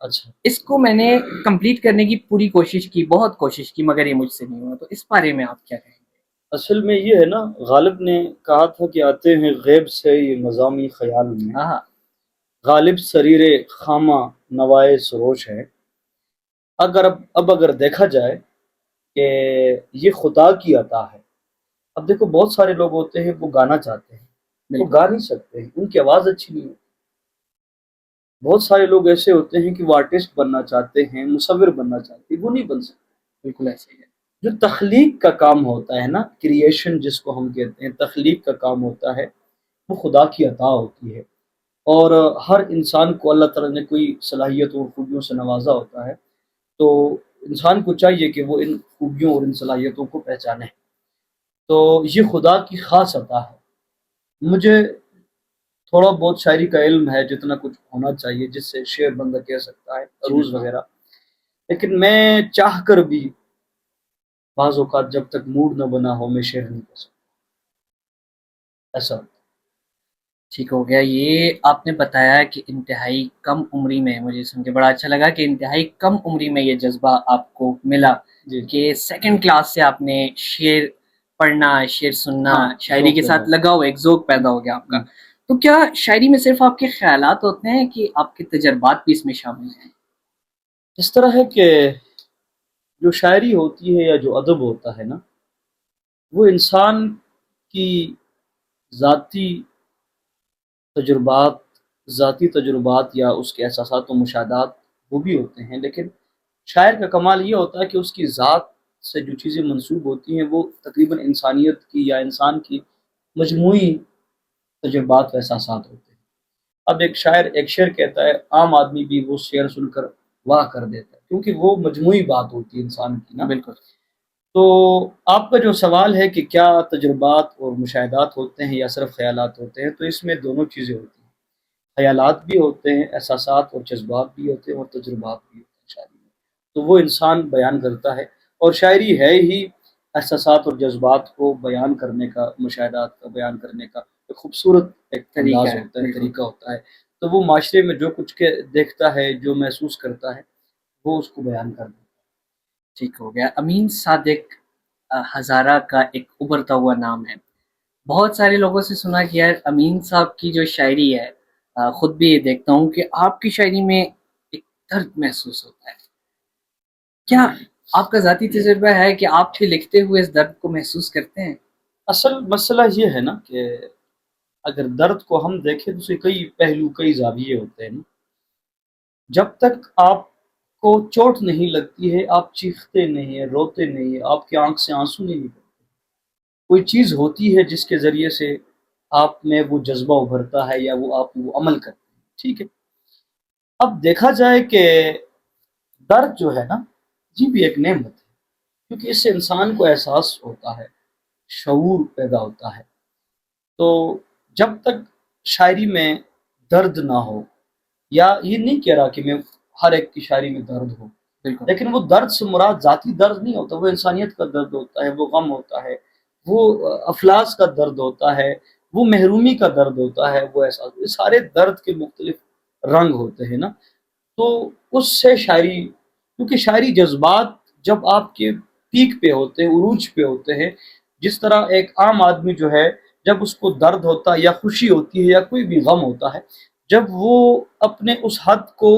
اچھا، اس کو میں نے کمپلیٹ کرنے کی پوری کوشش کی، بہت کوشش کی، مگر یہ مجھ سے نہیں ہوا. تو اس بارے میں آپ کیا کہیں گے؟ اصل میں یہ ہے نا، غالب نے کہا تھا کہ آتے ہیں غیب سے یہ نظامی خیال میں، ہاں، غالب سریر خامہ نوائے سروش ہے. اگر دیکھا جائے کہ یہ خدا کی عطا ہے. اب دیکھو بہت سارے لوگ ہوتے ہیں وہ گانا چاہتے ہیں، وہ بالکل گا نہیں سکتے ہیں، ان کی آواز اچھی نہیں ہے. بہت سارے لوگ ایسے ہوتے ہیں کہ وہ آرٹسٹ بننا چاہتے ہیں، مصور بننا چاہتے ہیں، وہ نہیں بن سکتے. بالکل ایسے ہی ہے. جو تخلیق کا کام ہوتا ہے نا، کریشن جس کو ہم کہتے ہیں، تخلیق کا کام ہوتا ہے، وہ خدا کی عطا ہوتی ہے. اور ہر انسان کو اللہ تعالیٰ نے کوئی صلاحیتوں اور خوبیوں سے نوازا ہوتا ہے. تو انسان کو چاہیے کہ وہ ان خوبیوں اور ان صلاحیتوں کو پہچانے. تو یہ خدا کی خاص عطا ہے. مجھے تھوڑا بہت شاعری کا علم ہے، جتنا کچھ ہونا چاہیے جس سے شعر بندہ کہہ سکتا ہے، جی عروض بالکل. وغیرہ. لیکن میں چاہ کر بھی بعض اوقات جب تک موڈ نہ بنا ہو میں شعر نہیں کر سکتا ایسا. ٹھیک ہو گیا. یہ آپ نے بتایا کہ انتہائی کم عمری میں، مجھے سن کے بڑا اچھا لگا کہ انتہائی کم عمری میں یہ جذبہ آپ کو ملا جی کہ سیکنڈ کلاس سے آپ نے شعر پڑھنا، شعر سننا، ہاں، شاعری ذوق کے پیدا ساتھ لگاؤ، ایک ذوق پیدا ہو گیا آپ کا. ہو. تو کیا شاعری میں صرف آپ کے خیالات ہوتے ہیں کہ آپ کے تجربات بھی اس میں شامل ہیں؟ اس طرح ہے کہ جو شاعری ہوتی ہے یا جو ادب ہوتا ہے نا، وہ انسان کی ذاتی تجربات ذاتی تجربات یا اس کے احساسات و مشاہدات وہ بھی ہوتے ہیں. لیکن شاعر کا کمال یہ ہوتا ہے کہ اس کی ذات سے جو چیزیں منسوب ہوتی ہیں وہ تقریباً انسانیت کی یا انسان کی مجموعی تجربات و احساسات ہوتے ہیں. اب ایک شعر کہتا ہے، عام آدمی بھی وہ شعر سن کر واہ کر دیتا ہے، کیونکہ وہ مجموعی بات ہوتی ہے انسان کی نا. بالکل. تو آپ کا جو سوال ہے کہ کیا تجربات اور مشاہدات ہوتے ہیں یا صرف خیالات ہوتے ہیں، تو اس میں دونوں چیزیں ہوتی ہیں. خیالات بھی ہوتے ہیں، احساسات اور جذبات بھی ہوتے ہیں، اور تجربات بھی ہوتے ہیں شاعری میں. تو وہ انسان بیان کرتا ہے. اور شاعری ہے ہی احساسات اور جذبات کو بیان کرنے کا، مشاہدات کا بیان کرنے کا ایک خوبصورت ایک طریقہ انداز ہے ہوتا ہے، بالکل. طریقہ ہوتا ہے. تو وہ معاشرے میں جو کچھ کے دیکھتا ہے، جو محسوس کرتا ہے، وہ اس کو بیان کر دیتا ٹھیک ہو گیا. امین صادق ہزارہ کا ایک ابھرتا ہوا نام ہے. بہت سارے لوگوں سے سنا کہ یار امین صاحب کی جو شاعری ہے، خود بھی یہ دیکھتا ہوں کہ آپ کی شاعری میں ایک درد محسوس ہوتا ہے. کیا آپ کا ذاتی تجربہ ہے کہ آپ کے لکھتے ہوئے اس درد کو محسوس کرتے ہیں؟ اصل مسئلہ یہ ہے نا کہ اگر درد کو ہم دیکھیں تو اسے کئی پہلو، کئی زاویے ہوتے ہیں نا. جب تک آپ کو چوٹ نہیں لگتی ہے آپ چیختے نہیں ہیں، روتے نہیں ہیں، آپ کی آنکھ سے آنسو نہیں نکلتے. کوئی چیز ہوتی ہے جس کے ذریعے سے آپ میں وہ جذبہ ابھرتا ہے یا وہ آپ وہ عمل کرتے ہیں. ٹھیک ہے. اب دیکھا جائے کہ درد جو ہے نا، یہ بھی ایک نعمت ہے، کیونکہ اس سے انسان کو احساس ہوتا ہے، شعور پیدا ہوتا ہے. تو جب تک شاعری میں درد نہ ہو، یا یہ نہیں کہہ رہا کہ میں ہر ایک کی شاعری میں درد ہو، بالکل. لیکن وہ درد سے مراد ذاتی درد نہیں ہوتا، وہ انسانیت کا درد ہوتا ہے، وہ غم ہوتا ہے، وہ افلاس کا درد ہوتا ہے، وہ محرومی کا درد ہوتا ہے، وہ احساس. یہ سارے درد کے مختلف رنگ ہوتے ہیں نا. تو اس سے شاعری، کیونکہ شاعری جذبات جب آپ کے پیک پہ ہوتے ہیں، عروج پہ ہوتے ہیں. جس طرح ایک عام آدمی جو ہے، جب اس کو درد ہوتا ہے یا خوشی ہوتی ہے یا کوئی بھی غم ہوتا ہے، جب وہ اپنے اس حد کو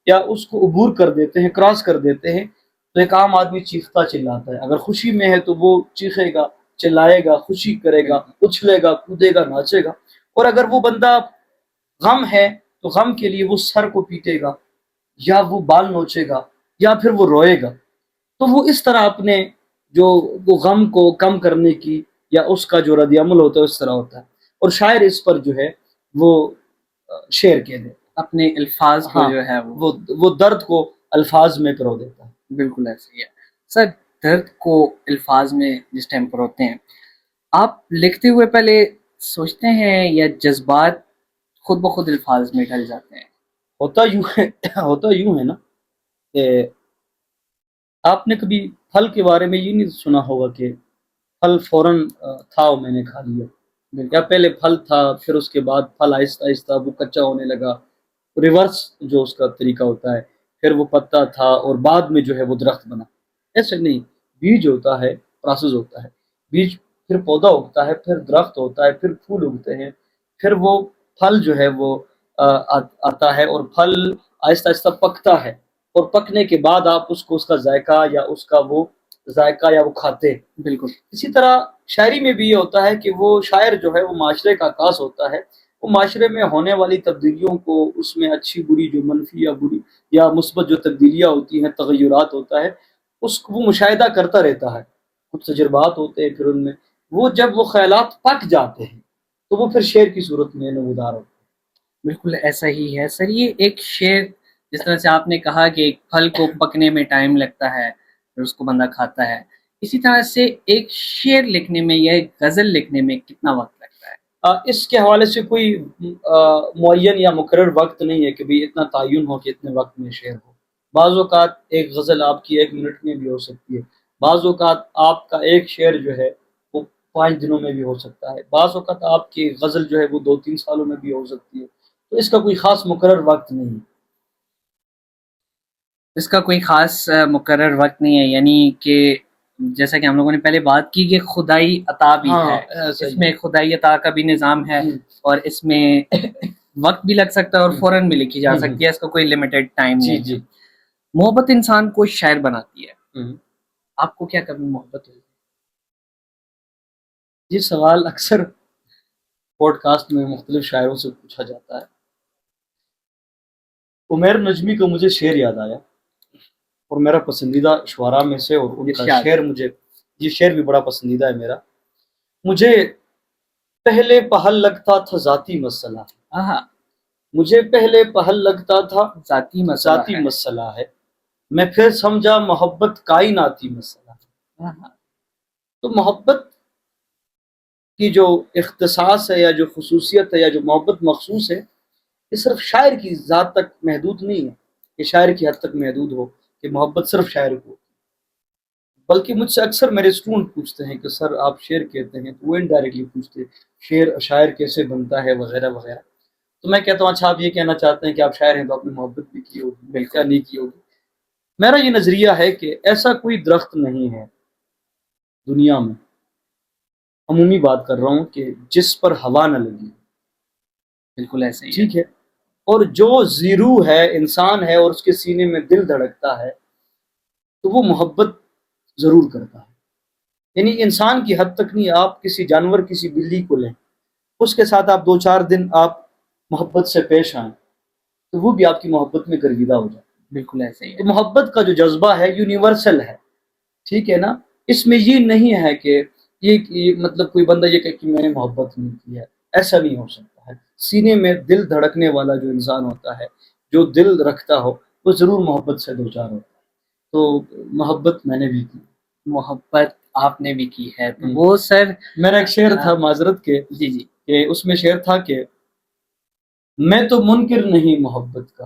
یا اس کو عبور کر دیتے ہیں، کراس کر دیتے ہیں، تو ایک عام آدمی چیختا چلاتا ہے. اگر خوشی میں ہے تو وہ چیخے گا، چلائے گا، خوشی کرے گا، اچھلے گا، کودے گا، ناچے گا. اور اگر وہ بندہ غم ہے تو غم کے لیے وہ سر کو پیٹے گا، یا وہ بال نوچے گا، یا پھر وہ روئے گا. تو وہ اس طرح اپنے جو وہ غم کو کم کرنے کی یا اس کا جو رد عمل ہوتا ہے اس طرح ہوتا ہے. اور شاعر اس پر جو ہے وہ شعر کہہ دے، اپنے الفاظ کو ہاں، جو ہے وہ درد کو الفاظ میں پرو دیتا ہے. بالکل ایسے ہی ہے. سر، درد کو الفاظ میں جس ٹائم پر ہوتے ہیں، آپ لکھتے ہوئے پہلے سوچتے ہیں یا جذبات خود بخود الفاظ میں ڈھل جاتے ہیں؟ ہوتا یوں ہے نا کہ آپ نے کبھی پھل کے بارے میں یہ نہیں سنا ہوگا کہ پھل فوراً تھا اور میں نے کھا لیا، یا بالکل. پہلے پھل تھا پھر اس کے بعد پھل آہستہ آہستہ وہ کچا ہونے لگا. ریورس جو اس کا طریقہ ہوتا ہے پھر وہ پتا تھا اور بعد میں جو ہے وہ درخت بنا. ایسے نہیں. بیج ہوتا ہے, پروسیس ہوتا ہے. بیج پھر پودا اگتا ہے, پھر درخت ہوتا ہے, پھر پھول اگتے ہیں, پھر وہ پھل جو ہے وہ آتا ہے, اور پھل آہستہ آہستہ پکتا ہے, اور پکنے کے بعد آپ اس کا ذائقہ یا اس کا وہ ذائقہ یا وہ کھاتے ہیں. بالکل. اسی طرح شاعری میں بھی یہ ہوتا ہے کہ وہ شاعر جو ہے وہ معاشرے کا عکاس ہوتا ہے. وہ معاشرے میں ہونے والی تبدیلیوں کو, اس میں اچھی بری جو منفی یا بری یا مثبت جو تبدیلیاں ہوتی ہیں, تغیرات ہوتا ہے, اس کو وہ مشاہدہ کرتا رہتا ہے. کچھ تجربات ہوتے ہیں, پھر ان میں وہ جب وہ خیالات پک جاتے ہیں تو وہ پھر شعر کی صورت میں نمودار ہوتے ہیں. بالکل ایسا ہی ہے سر. یہ ایک شعر جس طرح سے آپ نے کہا کہ ایک پھل کو پکنے میں ٹائم لگتا ہے, پھر اس کو بندہ کھاتا ہے, اسی طرح سے ایک شعر لکھنے میں یا ایک غزل لکھنے میں کتنا وقت لگتا ہے؟ اس کے حوالے سے کوئی معین یا مقرر وقت نہیں ہے کہ بھی اتنا تعین ہو کہ اتنے وقت میں شعر ہو. بعض اوقات ایک غزل آپ کی 1 منٹ میں بھی ہو سکتی ہے, بعض اوقات آپ کا ایک شعر جو ہے وہ 5 دنوں میں بھی ہو سکتا ہے, بعض اوقات آپ کی غزل جو ہے وہ 2-3 سالوں میں بھی ہو سکتی ہے. تو اس کا کوئی خاص مقرر وقت نہیں ہے. اس کا کوئی خاص مقرر وقت نہیں ہے, یعنی کہ جیسا کہ ہم لوگوں نے پہلے بات کی کہ خدائی عطا بھی ہے, اس میں خدائی عطا کا بھی نظام ہے, اور اس میں وقت بھی لگ سکتا ہے اور فوراً بھی لکھی جا سکتی ہے, اس کا کوئی لمیٹڈ ٹائم نہیں ہے. محبت انسان کو شاعر بناتی ہے. آپ کو کیا کبھی محبت ہوئی؟ یہ سوال اکثر پوڈ کاسٹ میں مختلف شاعروں سے پوچھا جاتا ہے. عمیر نجمی کا مجھے شعر یاد آیا, اور میرا پسندیدہ شعراء میں سے, اور ان کا شعر مجھے, یہ شعر بھی بڑا پسندیدہ ہے میرا. مجھے پہلے پہل لگتا تھا ذاتی مسئلہ, مجھے پہلے پہل لگتا تھا ذاتی مسئلہ ہے, میں پھر سمجھا محبت کائناتی مسئلہ ہے. تو محبت کی جو اختصاص ہے یا جو خصوصیت ہے یا جو محبت مخصوص ہے, یہ صرف شاعر کی ذات تک محدود نہیں ہے, کہ شاعر کی حد تک محدود ہو کہ محبت صرف شاعر کو. بلکہ مجھ سے اکثر میرے اسٹوڈنٹ پوچھتے ہیں کہ سر آپ شعر کہتے ہیں, تو وہ انڈائریکٹلی پوچھتے ہیں شاعر کیسے بنتا ہے وغیرہ وغیرہ. تو میں کہتا ہوں اچھا آپ یہ کہنا چاہتے ہیں کہ آپ شاعر ہیں تو آپ نے محبت بھی کی ہوگی, بالکل نہیں کی ہوگی. میرا یہ نظریہ ہے کہ ایسا کوئی درخت نہیں ہے دنیا میں, عمومی بات کر رہا ہوں, کہ جس پر ہوا نہ لگی. بالکل ایسے ہی, ٹھیک ہے. اور جو زیرو ہے, انسان ہے, اور اس کے سینے میں دل دھڑکتا ہے, تو وہ محبت ضرور کرتا ہے. یعنی انسان کی حد تک نہیں, آپ کسی جانور, کسی بلی کو لیں, اس کے ساتھ آپ 2-4 دن آپ محبت سے پیش آئیں, تو وہ بھی آپ کی محبت میں گرویدہ ہو جائے. بالکل ایسے ہی. تو محبت کا جو جذبہ ہے یونیورسل ہے, ٹھیک ہے نا. اس میں یہ نہیں ہے کہ یہ مطلب کوئی بندہ یہ کہ میں نے محبت نہیں کی ہے, ایسا نہیں ہو سکتا ہے. سینے میں دل دھڑکنے والا جو انسان ہوتا ہے, جو دل رکھتا ہو, وہ ضرور محبت سے دوچار ہوتا ہے. تو محبت میں نے بھی کی. محبت آپ نے بھی کی ہے. تو وہ سر میرا ایک شعر تھا معذرت کے, جی جی, کہ اس میں شعر تھا کہ میں تو منکر نہیں محبت کا,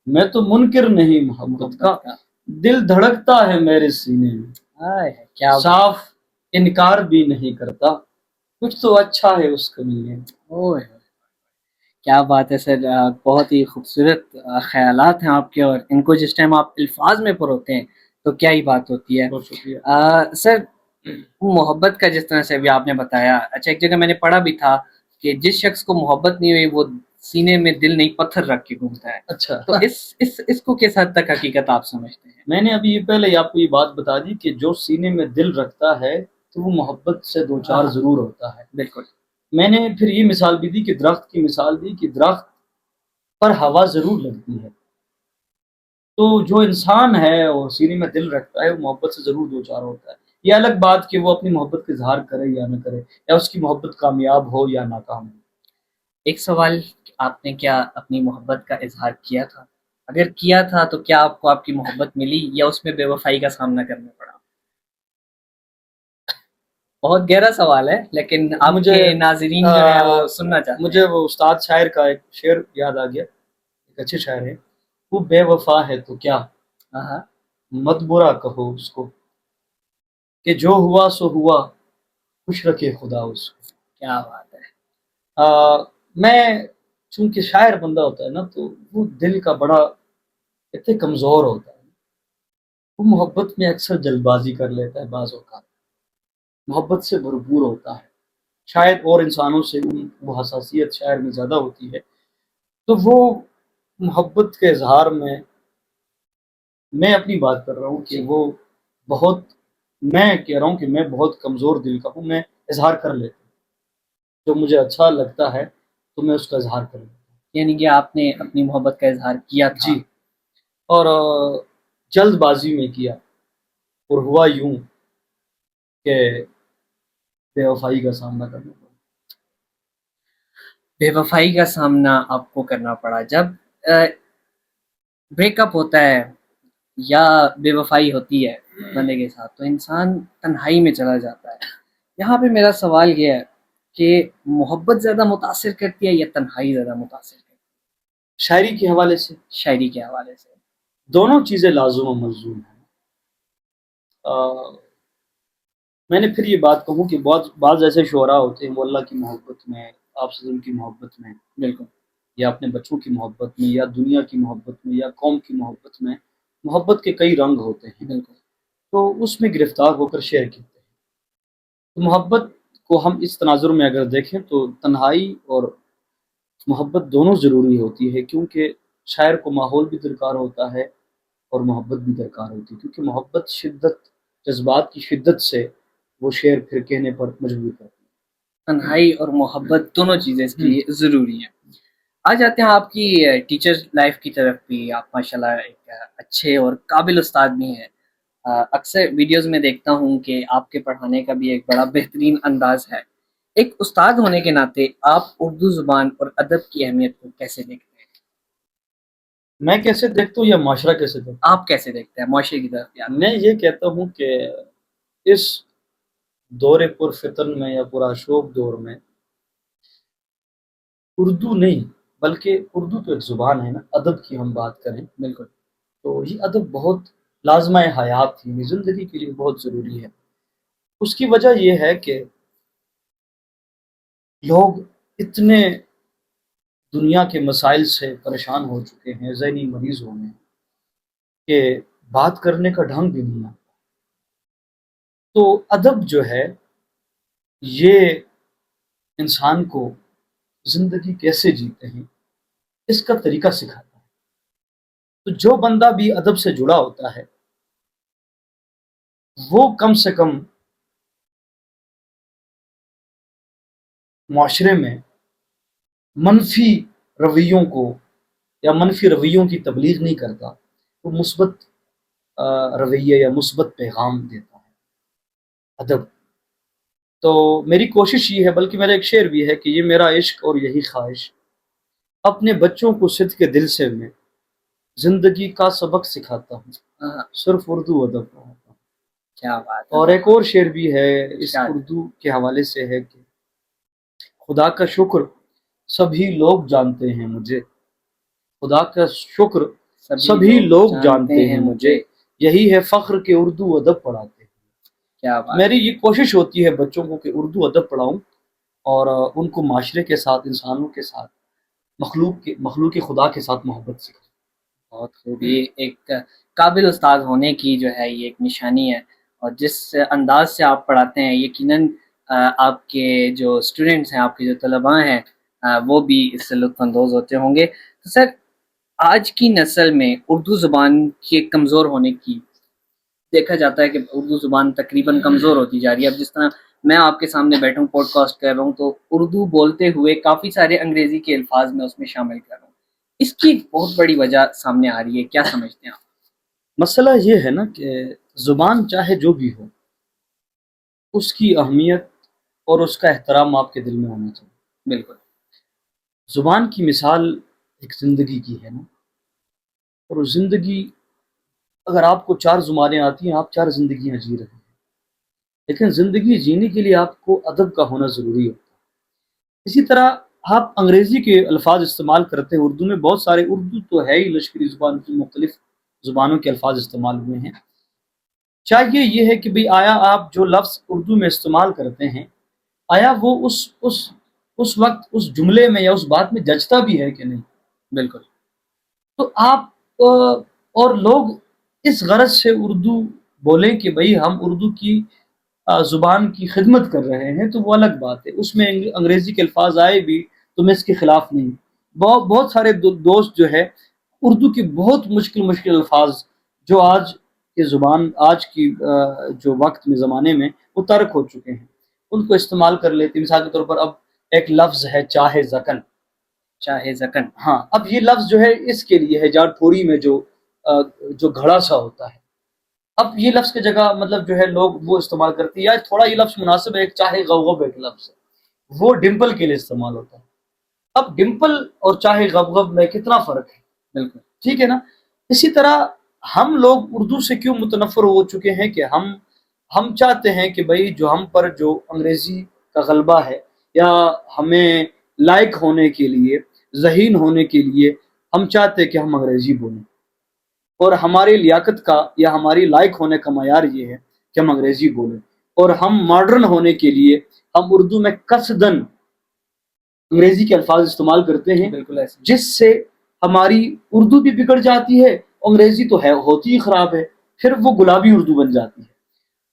میں تو منکر نہیں محبت کا, دل دھڑکتا ہے میرے سینے میں, کیا صاف انکار بھی نہیں کرتا, کچھ تو اچھا ہے اس کمی میں. کیا بات ہے سر, بہت ہی خوبصورت خیالات ہیں آپ کے, اور ان کو جس ٹائم آپ الفاظ میں پروتے ہیں تو کیا ہی بات ہوتی ہے. بہت شکریہ سر. محبت کا جس طرح سے ابھی آپ نے بتایا, اچھا ایک جگہ میں نے پڑھا بھی تھا کہ جس شخص کو محبت نہیں ہوئی وہ سینے میں دل نہیں پتھر رکھ کے گھومتا ہے. اچھا, تو اس کو کس حد تک حقیقت آپ سمجھتے ہیں؟ میں نے ابھی پہلے آپ کو یہ بات بتا دی کہ جو سینے میں دل رکھتا ہے تو وہ محبت سے دوچار ضرور ہوتا ہے. بالکل. میں نے پھر یہ مثال بھی دی کہ درخت کی مثال دی, کہ درخت پر ہوا ضرور لگتی ہے. تو جو انسان ہے اور سینے میں دل رکھتا ہے, وہ محبت سے ضرور دوچار ہوتا ہے. یہ الگ بات کہ وہ اپنی محبت کا اظہار کرے یا نہ کرے, یا اس کی محبت کامیاب ہو یا ناکام ہو. ایک سوال, آپ نے کیا اپنی محبت کا اظہار کیا تھا؟ اگر کیا تھا تو کیا آپ کو آپ کی محبت ملی, یا اس میں بے وفائی کا سامنا کرنا پڑا؟ بہت گہرا سوال ہے, لیکن آپ مجھے ناظرین جو ہے وہ سننا چاہتے ہیں. مجھے وہ استاد شاعر کا ایک شعر یاد آ گیا, ایک اچھے شاعر ہے, وہ بے وفا ہے تو کیا, مت برا کہو اس کو, کہ جو ہوا سو ہوا, خوش رکھے خدا اس کو. کیا بات ہے. میں چونکہ شاعر بندہ ہوتا ہے نا, تو وہ دل کا بڑا اتنے کمزور ہوتا ہے، وہ محبت میں اکثر جلد بازی کر لیتا ہے، بعض اوقات محبت سے بھرپور ہوتا ہے، شاید اور انسانوں سے وہ حساسیت شاعر میں زیادہ ہوتی ہے، تو وہ محبت کے اظہار میں اپنی بات کر رہا ہوں کہ وہ بہت، میں کہہ رہا ہوں کہ میں بہت کمزور دل کا ہوں، میں اظہار کر لیتا ہوں، جو مجھے اچھا لگتا ہے تو میں اس کا اظہار کر لیتا یعنی کہ آپ نے اپنی محبت کا اظہار کیا ہوں تھا؟ جی، اور جلد بازی میں کیا، اور ہوا یوں کہ بے وفائی کا سامنا کرنا پڑا۔ بے وفائی کا سامنا آپ کو کرنا پڑا جب بریک اپ ہوتا ہے یا بے وفائی ہوتی ہے بندے کے ساتھ، تو انسان تنہائی میں چلا جاتا ہے۔ یہاں پہ میرا سوال یہ ہے کہ محبت زیادہ متاثر کرتی ہے یا تنہائی زیادہ متاثر کرتی شاعری کے حوالے سے ہے شاعری کے حوالے سے؟ دونوں چیزیں لازم و ملزوم ہیں۔ میں نے پھر یہ بات کہوں کہ بعض ایسے شعراء ہوتے ہیں وہ اللہ کی محبت میں، آپ سے کی محبت میں، بالکل یا اپنے بچوں کی محبت میں، یا دنیا کی محبت میں، یا قوم کی محبت میں، محبت کے کئی رنگ ہوتے ہیں، بالکل تو اس میں گرفتار ہو کر شعر کرتے ہیں۔ تو محبت کو ہم اس تناظر میں اگر دیکھیں تو تنہائی اور محبت دونوں ضروری ہوتی ہے، کیونکہ شاعر کو ماحول بھی درکار ہوتا ہے اور محبت بھی درکار ہوتی ہے، کیونکہ محبت شدت، جذبات کی شدت سے وہ شعر پھر کہنے پر مجبور کرتی تنہائی اور محبت دونوں چیزیں اس کے ہے۔ لیے ضروری ہیں۔ آ جاتے ہیں آپ کی ٹیچر لائف کی طرف بھی۔ آپ ماشاءاللہ ایک اچھے اور قابل استاد بھی ہیں۔ اکثر ویڈیوز میں دیکھتا ہوں کہ آپ کے پڑھانے کا بھی ایک بڑا بہترین انداز ہے۔ ایک استاد ہونے کے ناطے آپ اردو زبان اور ادب کی اہمیت کو کیسے دیکھتے ہیں؟ میں کیسے دیکھتا ہوں یا معاشرہ کیسے دیکھتا آپ کیسے دیکھتے ہیں معاشرے کی طرف بھی ہوں؟ میں یہ کہتا ہوں کہ اس دور پر فتن میں یا پرآشوب دور میں اردو نہیں، بلکہ اردو تو ایک زبان ہے نا، ادب کی ہم بات کریں بالکل تو یہ ادب بہت لازمہ حیات ہے، زندگی کے لیے بہت ضروری ہے۔ اس کی وجہ یہ ہے کہ لوگ اتنے دنیا کے مسائل سے پریشان ہو چکے ہیں، ذہنی مریض ہو گئے ہیں کہ بات کرنے کا ڈھنگ بھی نہیں آتا۔ تو ادب جو ہے یہ انسان کو زندگی کیسے جیتے ہیں اس کا طریقہ سکھاتا ہے۔ تو جو بندہ بھی ادب سے جڑا ہوتا ہے وہ کم سے کم معاشرے میں منفی رویوں کو یا منفی رویوں کی تبلیغ نہیں کرتا، وہ مثبت رویے یا مثبت پیغام دیتا ہے ادب۔ تو میری کوشش یہ ہے، بلکہ میرا ایک شعر بھی ہے کہ یہ میرا عشق اور یہی خواہش، اپنے بچوں کو صدق کے دل سے میں زندگی کا سبق سکھاتا ہوں، صرف اردو ادب پڑھاتا ہوں۔ کیا بات ہے۔ اور ایک اور شعر بھی ہے اس ارشاد۔ اردو کے حوالے سے ہے کہ خدا کا شکر سبھی لوگ جانتے ہیں مجھے، خدا کا شکر سبھی لوگ جانتے ہیں مجھے، یہی ہے فخر کہ اردو ادب پڑھاتے ہیں۔ کیا بات۔ میری یہ کوشش ہوتی ہے بچوں کو کہ اردو ادب پڑھاؤں اور ان کو معاشرے کے ساتھ، انسانوں کے ساتھ، مخلوق خدا کے ساتھ محبت سکھاؤں۔ بہت خوب۔ یہ ایک قابل استاد ہونے کی جو ہے یہ ایک نشانی ہے، اور جس انداز سے آپ پڑھاتے ہیں یقیناً آپ کے جو اسٹوڈنٹس ہیں، آپ کے جو طلباء ہیں، وہ بھی اس سے لطف اندوز ہوتے ہوں گے۔ تو سر، آج کی نسل میں اردو زبان کے کمزور ہونے کی دیکھا جاتا ہے کہ اردو زبان تقریباً کمزور ہوتی جا رہی ہے۔ اب جس طرح میں آپ کے سامنے بیٹھا ہوں پوڈ کاسٹ کر رہا ہوں، تو اردو بولتے ہوئے کافی سارے انگریزی کے الفاظ میں اس میں شامل کر رہا ہوں۔ اس کی بہت بڑی وجہ سامنے آ رہی ہے، کیا سمجھتے ہیں آپ؟ مسئلہ یہ ہے نا کہ زبان چاہے جو بھی ہو، اس کی اہمیت اور اس کا احترام آپ کے دل میں ہونا چاہیے۔ بالکل زبان کی مثال ایک زندگی کی ہے نا، اور زندگی، اگر آپ کو 4 زبانیں آتی ہیں، آپ 4 زندگیاں جی رہے ہیں، لیکن زندگی جینے کے لیے آپ کو ادب کا ہونا ضروری ہوتا ہے۔ اسی طرح آپ انگریزی کے الفاظ استعمال کرتے ہیں اردو میں، بہت سارے، اردو تو ہے ہی لشکری زبان کی، مختلف زبانوں کے الفاظ استعمال ہوئے ہیں۔ چاہیے یہ ہے کہ آیا آپ جو لفظ اردو میں استعمال کرتے ہیں، آیا وہ اس وقت اس جملے میں یا اس بات میں جچتا بھی ہے کہ نہیں۔ بالکل تو آپ اور لوگ اس غرض سے اردو بولیں کہ بھئی ہم اردو کی زبان کی خدمت کر رہے ہیں تو وہ الگ بات ہے، اس میں انگریزی کے الفاظ آئے بھی تو میں اس کے خلاف نہیں. بہت سارے دوست جو ہے اردو کی بہت مشکل الفاظ جو آج کی جو وقت میں زمانے میں وہ ترک ہو چکے ہیں ان کو استعمال کر لیتے ہیں. مثال کے طور پر اب ایک لفظ ہے چاہے زکن. چاہے زکن. ہاں، اب یہ لفظ جو ہے اس کے لیے ہے جار ٹھوری میں جو گھڑا سا ہوتا ہے. اب یہ لفظ کی جگہ مطلب جو ہے لوگ وہ استعمال کرتے ہیں، یا تھوڑا یہ لفظ مناسب ہے، ایک چاہے غوغب ایک لفظ ہے وہ ڈمپل کے لیے استعمال ہوتا ہے. اب ڈمپل اور چاہے غوغب میں کتنا فرق ہے. بالکل ٹھیک ہے نا. اسی طرح ہم لوگ اردو سے کیوں متنفر ہو چکے ہیں کہ ہم چاہتے ہیں کہ بھئی جو ہم پر جو انگریزی کا غلبہ ہے یا ہمیں لائق ہونے کے لیے ذہین ہونے کے لیے ہم چاہتے ہیں کہ ہم انگریزی بولیں، اور ہماری لیاقت کا یا ہماری لائق ہونے کا معیار یہ ہے کہ ہم انگریزی بولیں، اور ہم ماڈرن ہونے کے لیے ہم اردو میں قصدن انگریزی کے الفاظ استعمال کرتے ہیں. بالکل ایسے. جس سے ہماری اردو بھی بگڑ جاتی ہے، انگریزی تو ہے ہوتی ہی خراب ہے، پھر وہ گلابی اردو بن جاتی ہے.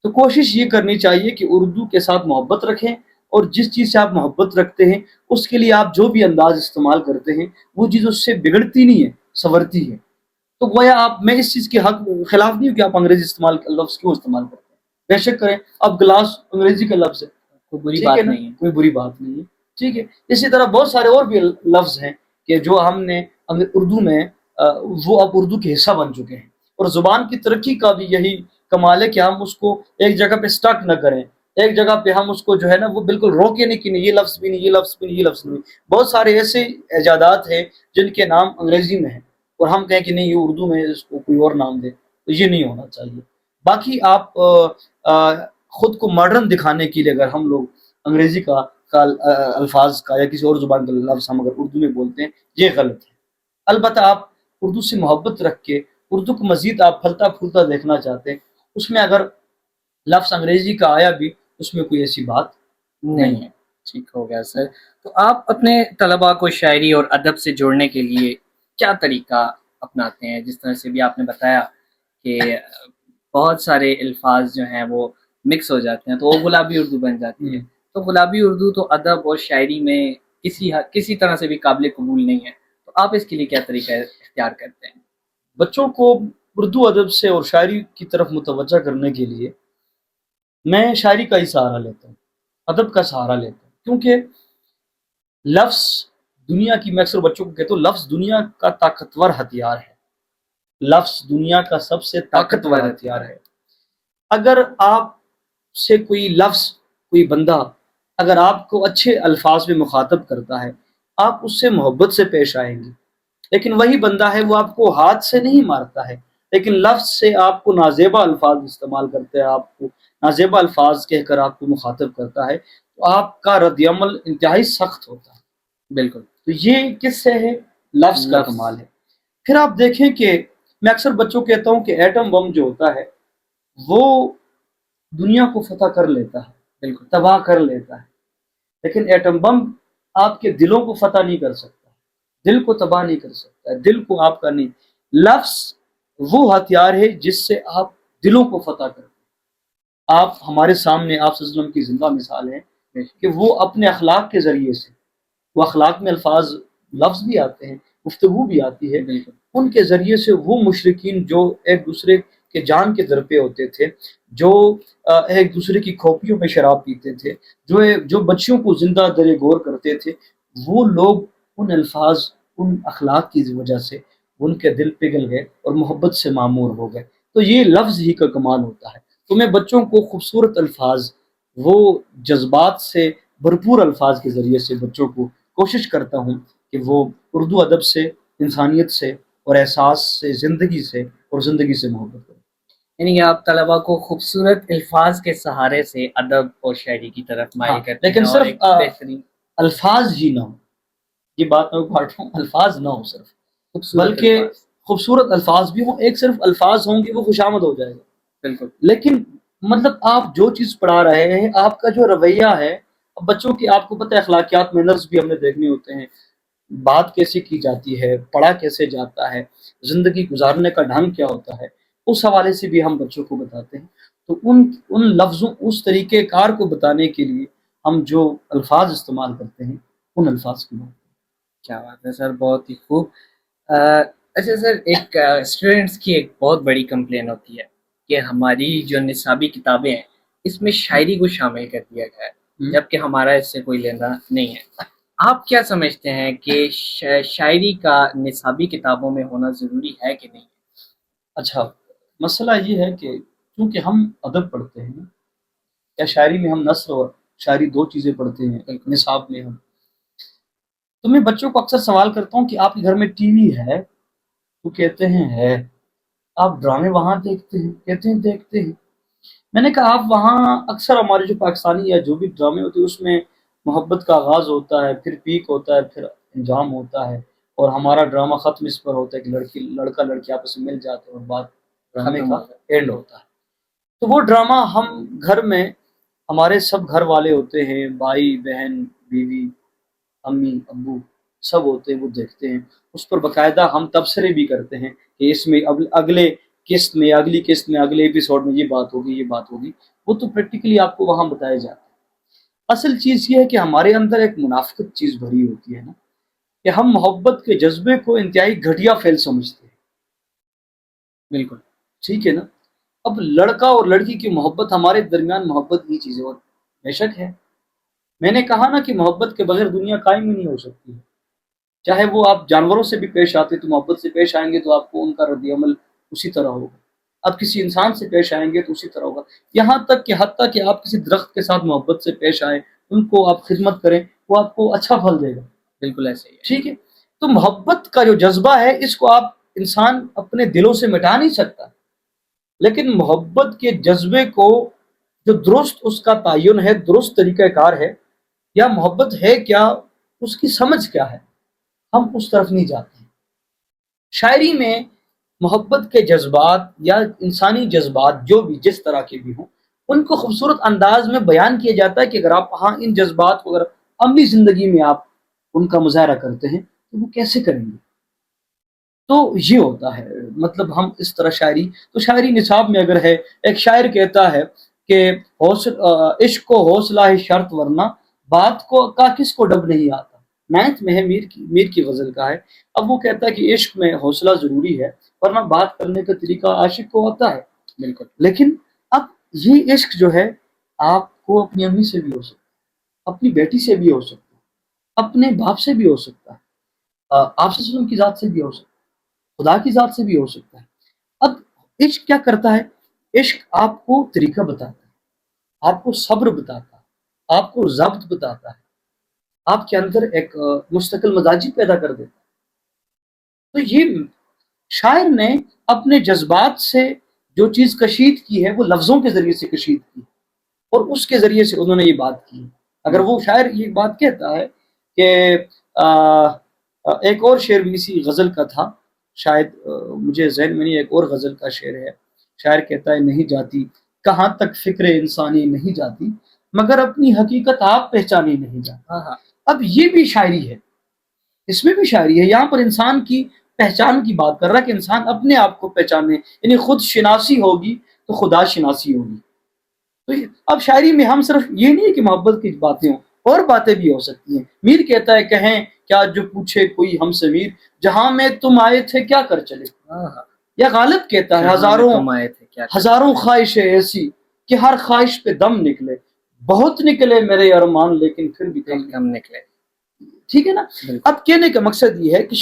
تو کوشش یہ کرنی چاہیے کہ اردو کے ساتھ محبت رکھیں، اور جس چیز سے آپ محبت رکھتے ہیں اس کے لیے آپ جو بھی انداز استعمال کرتے ہیں وہ چیز اس سے بگڑتی نہیں ہے، سنورتی ہے. تو گویا میں اس چیز کے خلاف نہیں ہوں کہ آپ انگریزی لفظ کیوں استعمال کرتے ہیں، بے شک کریں. اب گلاس انگریزی کا لفظ ہے، کوئی بری بات نہیں ہے. کوئی بری بات نہیں ہے. ٹھیک ہے. اسی طرح بہت سارے اور بھی لفظ ہیں کہ جو ہم نے اردو میں وہ اب اردو کے حصہ بن چکے ہیں. اور زبان کی ترقی کا بھی یہی کمال ہے کہ ہم اس کو ایک جگہ پہ سٹک نہ کریں، ایک جگہ پہ ہم اس کو جو ہے نا وہ بالکل روکے نہیں کہ نہیں یہ لفظ بھی نہیں، یہ لفظ بھی نہیں، یہ لفظ نہیں. بہت سارے ایسے ایجادات ہیں جن کے نام انگریزی میں ہیں اور ہم کہیں کہ نہیں یہ اردو میں اس کو کوئی اور نام دے، تو یہ نہیں ہونا چاہیے. باقی آپ خود کو ماڈرن دکھانے کے لیے اگر ہم لوگ انگریزی کا الفاظ کا یا کسی اور زبان کا لفظ ہم اگر اردو میں بولتے ہیں یہ غلط ہے. البتہ آپ اردو سے محبت رکھ کے اردو کو مزید آپ پھلتا پھولتا دیکھنا چاہتے ہیں، اس میں اگر لفظ انگریزی کا آیا بھی اس میں کوئی ایسی بات نہیں ہے. ٹھیک ہو گیا سر. تو آپ اپنے طلباء کو شاعری اور ادب سے جوڑنے کے لیے کیا طریقہ اپناتے ہیں؟ جس طرح سے بھی آپ نے بتایا کہ بہت سارے الفاظ جو ہیں وہ مکس ہو جاتے ہیں تو وہ گلابی اردو بن جاتی ہے. تو گلابی اردو تو ادب اور شاعری میں کسی طرح سے بھی قابل قبول نہیں ہے. تو آپ اس کے لیے کیا طریقہ اختیار کرتے ہیں؟ بچوں کو اردو ادب سے اور شاعری کی طرف متوجہ کرنے کے لیے میں شاعری کا ہی سہارا لیتا ہوں، ادب کا سہارا لیتا ہوں. کیونکہ لفظ دنیا کی، میں اکثر بچوں کو کہتا ہوں لفظ دنیا کا طاقتور ہتھیار ہے. لفظ دنیا کا سب سے طاقتور ہتھیار ہے. اگر آپ سے کوئی لفظ، کوئی بندہ اگر آپ کو اچھے الفاظ میں مخاطب کرتا ہے آپ اس سے محبت سے پیش آئیں گے. لیکن وہی بندہ ہے وہ آپ کو ہاتھ سے نہیں مارتا ہے لیکن لفظ سے آپ کو نازیبا الفاظ استعمال کرتے ہیں، آپ کو نازیبا الفاظ کہہ کر آپ کو مخاطب کرتا ہے تو آپ کا رد عمل انتہائی سخت ہوتا ہے. بالکل. تو یہ کس سے ہے؟ لفظ کا کمال ہے. پھر آپ دیکھیں کہ میں اکثر بچوں کو کہتا ہوں کہ ایٹم بم جو ہوتا ہے وہ دنیا کو فتح کر لیتا ہے، بالکل تباہ کر لیتا ہے، لیکن ایٹم بم آپ کے دلوں کو فتح نہیں کر سکتا، دل کو تباہ نہیں کر سکتا، دل کو آپ کا نہیں. لفظ وہ ہتھیار ہے جس سے آپ دلوں کو فتح کرتے ہیں. آپ ہمارے سامنے آپ صلی اللہ علیہ وسلم کی زندہ مثال ہے کہ وہ اپنے اخلاق کے ذریعے سے، وہ اخلاق میں الفاظ لفظ بھی آتے ہیں، گفتگو بھی آتی ہے، ان کے ذریعے سے وہ مشرکین جو ایک دوسرے کے جان کے در پہ ہوتے تھے، جو ایک دوسرے کی کھوپڑیوں میں شراب پیتے تھے، جو بچیوں کو زندہ درے گور کرتے تھے، وہ لوگ ان الفاظ، ان اخلاق کی وجہ سے ان کے دل پگھل گئے اور محبت سے معمور ہو گئے. تو یہ لفظ ہی کا کمال ہوتا ہے. تو میں بچوں کو خوبصورت الفاظ، وہ جذبات سے بھرپور الفاظ کے ذریعے سے بچوں کو کوشش کرتا ہوں کہ وہ اردو ادب سے، انسانیت سے اور احساس سے، زندگی سے اور زندگی سے محبت کریں. یعنی آپ طلباء کو خوبصورت الفاظ کے سہارے سے ادب اور شاعری کی طرف مائل کرتے ہیں، لیکن صرف بہترین الفاظ ہی نہ ہو، یہ بات میں کہہ رہا ہوں، الفاظ نہ ہو صرف، بلکہ خوبصورت الفاظ بھی ہوں. ایک صرف الفاظ ہوں گے وہ خوشامد ہو جائے گا، بالکل. لیکن مطلب آپ جو چیز پڑھا رہے ہیں، آپ کا جو رویہ ہے، بچوں کی آپ کو پتہ ہے اخلاقیات، مینرز بھی ہم نے دیکھنے ہوتے ہیں. بات کیسے کی جاتی ہے، پڑھا کیسے جاتا ہے، زندگی گزارنے کا ڈھنگ کیا ہوتا ہے، اس حوالے سے بھی ہم بچوں کو بتاتے ہیں۔ تو ان لفظوں، اس طریقہ کار کو بتانے کے لیے ہم جو الفاظ استعمال کرتے ہیں ان الفاظ کی بات۔ کیا بات ہے سر، بہت ہی خوب۔ اچھا سر، ایک اسٹوڈینٹس کی ایک بہت بڑی کمپلین ہوتی ہے کہ ہماری جو نصابی کتابیں ہیں اس میں شاعری کو شامل کر دیا گیا ہے، جبکہ ہمارا اس سے کوئی لینا نہیں ہے۔ آپ کیا سمجھتے ہیں کہ شاعری کا نصابی کتابوں میں ہونا ضروری ہے کہ نہیں؟ اچھا، مسئلہ یہ ہے کہ چونکہ ہم ادب پڑھتے ہیں یا شاعری میں ہم نثر اور شاعری دو چیزیں پڑھتے ہیں نصاب میں ہم، تو میں بچوں کو اکثر سوال کرتا ہوں کہ آپ کے گھر میں ٹی وی ہے؟ تو کہتے ہیں ہے۔ آپ ڈرامے وہاں دیکھتے ہیں؟ کہتے ہیں دیکھتے ہیں۔ میں نے کہا آپ وہاں اکثر ہمارے جو پاکستانی یا جو بھی ڈرامے ہوتے ہیں اس میں محبت کا آغاز ہوتا ہے، پھر پیک ہوتا ہے، پھر انجام ہوتا ہے، اور ہمارا ڈرامہ ختم اس پر ہوتا ہے کہ لڑکا لڑکی آپس میں مل جاتے ہیں اور بات ڈرامے کا اینڈ ہوتا ہے۔ تو وہ ڈرامہ ہم گھر میں، ہمارے سب گھر والے ہوتے ہیں، بھائی بہن بیوی امی ابو سب ہوتے ہیں، وہ دیکھتے ہیں۔ اس پر باقاعدہ ہم تبصرے بھی کرتے ہیں کہ اس میں اگلے قسط میں، اگلی قسط میں، اگلے ایپیسوڈ میں یہ بات ہوگی، یہ بات ہوگی۔ وہ تو پریکٹیکلی آپ کو وہاں بتایا جاتا ہے۔ اصل چیز یہ ہے کہ ہمارے اندر ایک منافقت چیز بھری ہوتی ہے نا، کہ ہم محبت کے جذبے کو انتہائی گھٹیا فعل سمجھتے ہیں۔ بالکل ٹھیک ہے نا؟ اب لڑکا اور لڑکی کی محبت، ہمارے درمیان محبت یہ چیز ہے، اور بے شک ہے۔ میں نے کہا نا کہ محبت کے بغیر دنیا قائم ہی نہیں ہو سکتی ہے۔ چاہے وہ آپ جانوروں سے بھی پیش آتے تو محبت سے پیش آئیں گے تو آپ کو ان کا رد عمل اسی طرح ہوگا۔ آپ کسی انسان سے پیش آئیں گے تو اسی طرح ہوگا، یہاں تک کہ حتیٰ کہ آپ کسی درخت کے ساتھ محبت سے پیش آئیں، ان کو آپ خدمت کریں، وہ آپ کو اچھا پھل دے گا۔ بالکل ایسے ہی ہے۔ ٹھیک ہے؟ تو محبت کا جو جذبہ ہے اس کو آپ انسان اپنے دلوں سے مٹا نہیں سکتا، لیکن محبت کے جذبے کو جو درست اس کا تعین ہے، درست طریقہ کار ہے، یا محبت ہے کیا، اس کی سمجھ کیا ہے، ہم اس طرف نہیں جاتے ہیں۔ شاعری میں محبت کے جذبات یا انسانی جذبات جو بھی جس طرح کے بھی ہوں، ان کو خوبصورت انداز میں بیان کیا جاتا ہے کہ اگر آپ ہاں ان جذبات کو اگر عملی زندگی میں آپ ان کا مظاہرہ کرتے ہیں تو وہ کیسے کریں گے۔ تو یہ ہوتا ہے، مطلب ہم اس طرح شاعری، تو شاعری نصاب میں اگر ہے، ایک شاعر کہتا ہے کہ عشق کو حوصلہ ہے شرط ورنہ بات کو کا کس کو ڈب نہیں آتا۔ نائنتھ میں ہے، میر کی غزل کا ہے۔ اب وہ کہتا ہے کہ عشق میں حوصلہ ضروری ہے ورنہ بات کرنے کا طریقہ عاشق کو ہوتا ہے۔ بالکل۔ لیکن اب یہ عشق جو ہے آپ کو اپنی امی سے بھی ہو سکتا ہے، اپنی بیٹی سے بھی ہو سکتا ہے، اپنے باپ سے بھی ہو سکتا ہے، آپ صلی اللہ علیہ وسلم کی ذات سے بھی ہو سکتا ہے، خدا کی ذات سے بھی ہو سکتا ہے۔ اب عشق کیا کرتا ہے؟ عشق آپ کو طریقہ بتاتا ہے، آپ کو صبر بتاتا ہے، آپ کو ضبط بتاتا ہے، آپ کے اندر ایک مستقل مزاجی پیدا کر دیتا ہے۔ تو یہ شاعر نے اپنے جذبات سے جو چیز کشید کی ہے وہ لفظوں کے ذریعے سے کشید کی، اور اس کے ذریعے سے انہوں نے یہ بات کی۔ اگر وہ شاعر یہ بات کہتا ہے کہ ایک اور شعر بھی اسی غزل کا تھا، شاید مجھے ذہن میں نہیں، ایک اور غزل کا شعر ہے، شاعر کہتا ہے نہیں جاتی کہاں تک فکر انسانی نہیں جاتی مگر اپنی حقیقت آپ پہچانی نہیں جاتی۔ اب یہ بھی شاعری ہے، اس میں بھی شاعری ہے، یہاں پر انسان کی پہچان کی بات کر رہا ہے کہ انسان اپنے آپ کو پہچانے، یعنی خود شناسی ہوگی تو خدا شناسی ہوگی۔ تو اب شاعری میں ہم صرف یہ نہیں ہے کہ محبت کی باتیں ہوں، اور باتیں بھی ہو سکتی ہیں۔ میر کہتا ہے کہیں کیا جو پوچھے کوئی ہم سے میر جہاں میں تم آئے تھے کیا کر چلے۔ یا غالب کہتا ہے ہزاروں خواہشیں ایسی کہ ہر خواہش پہ دم نکلے، بہت نکلے میرے ارمان لیکن پھر بھی کم نکلے۔ ٹھیک ہے نا؟ اب کہنے کا مقصد یہ ہے کہ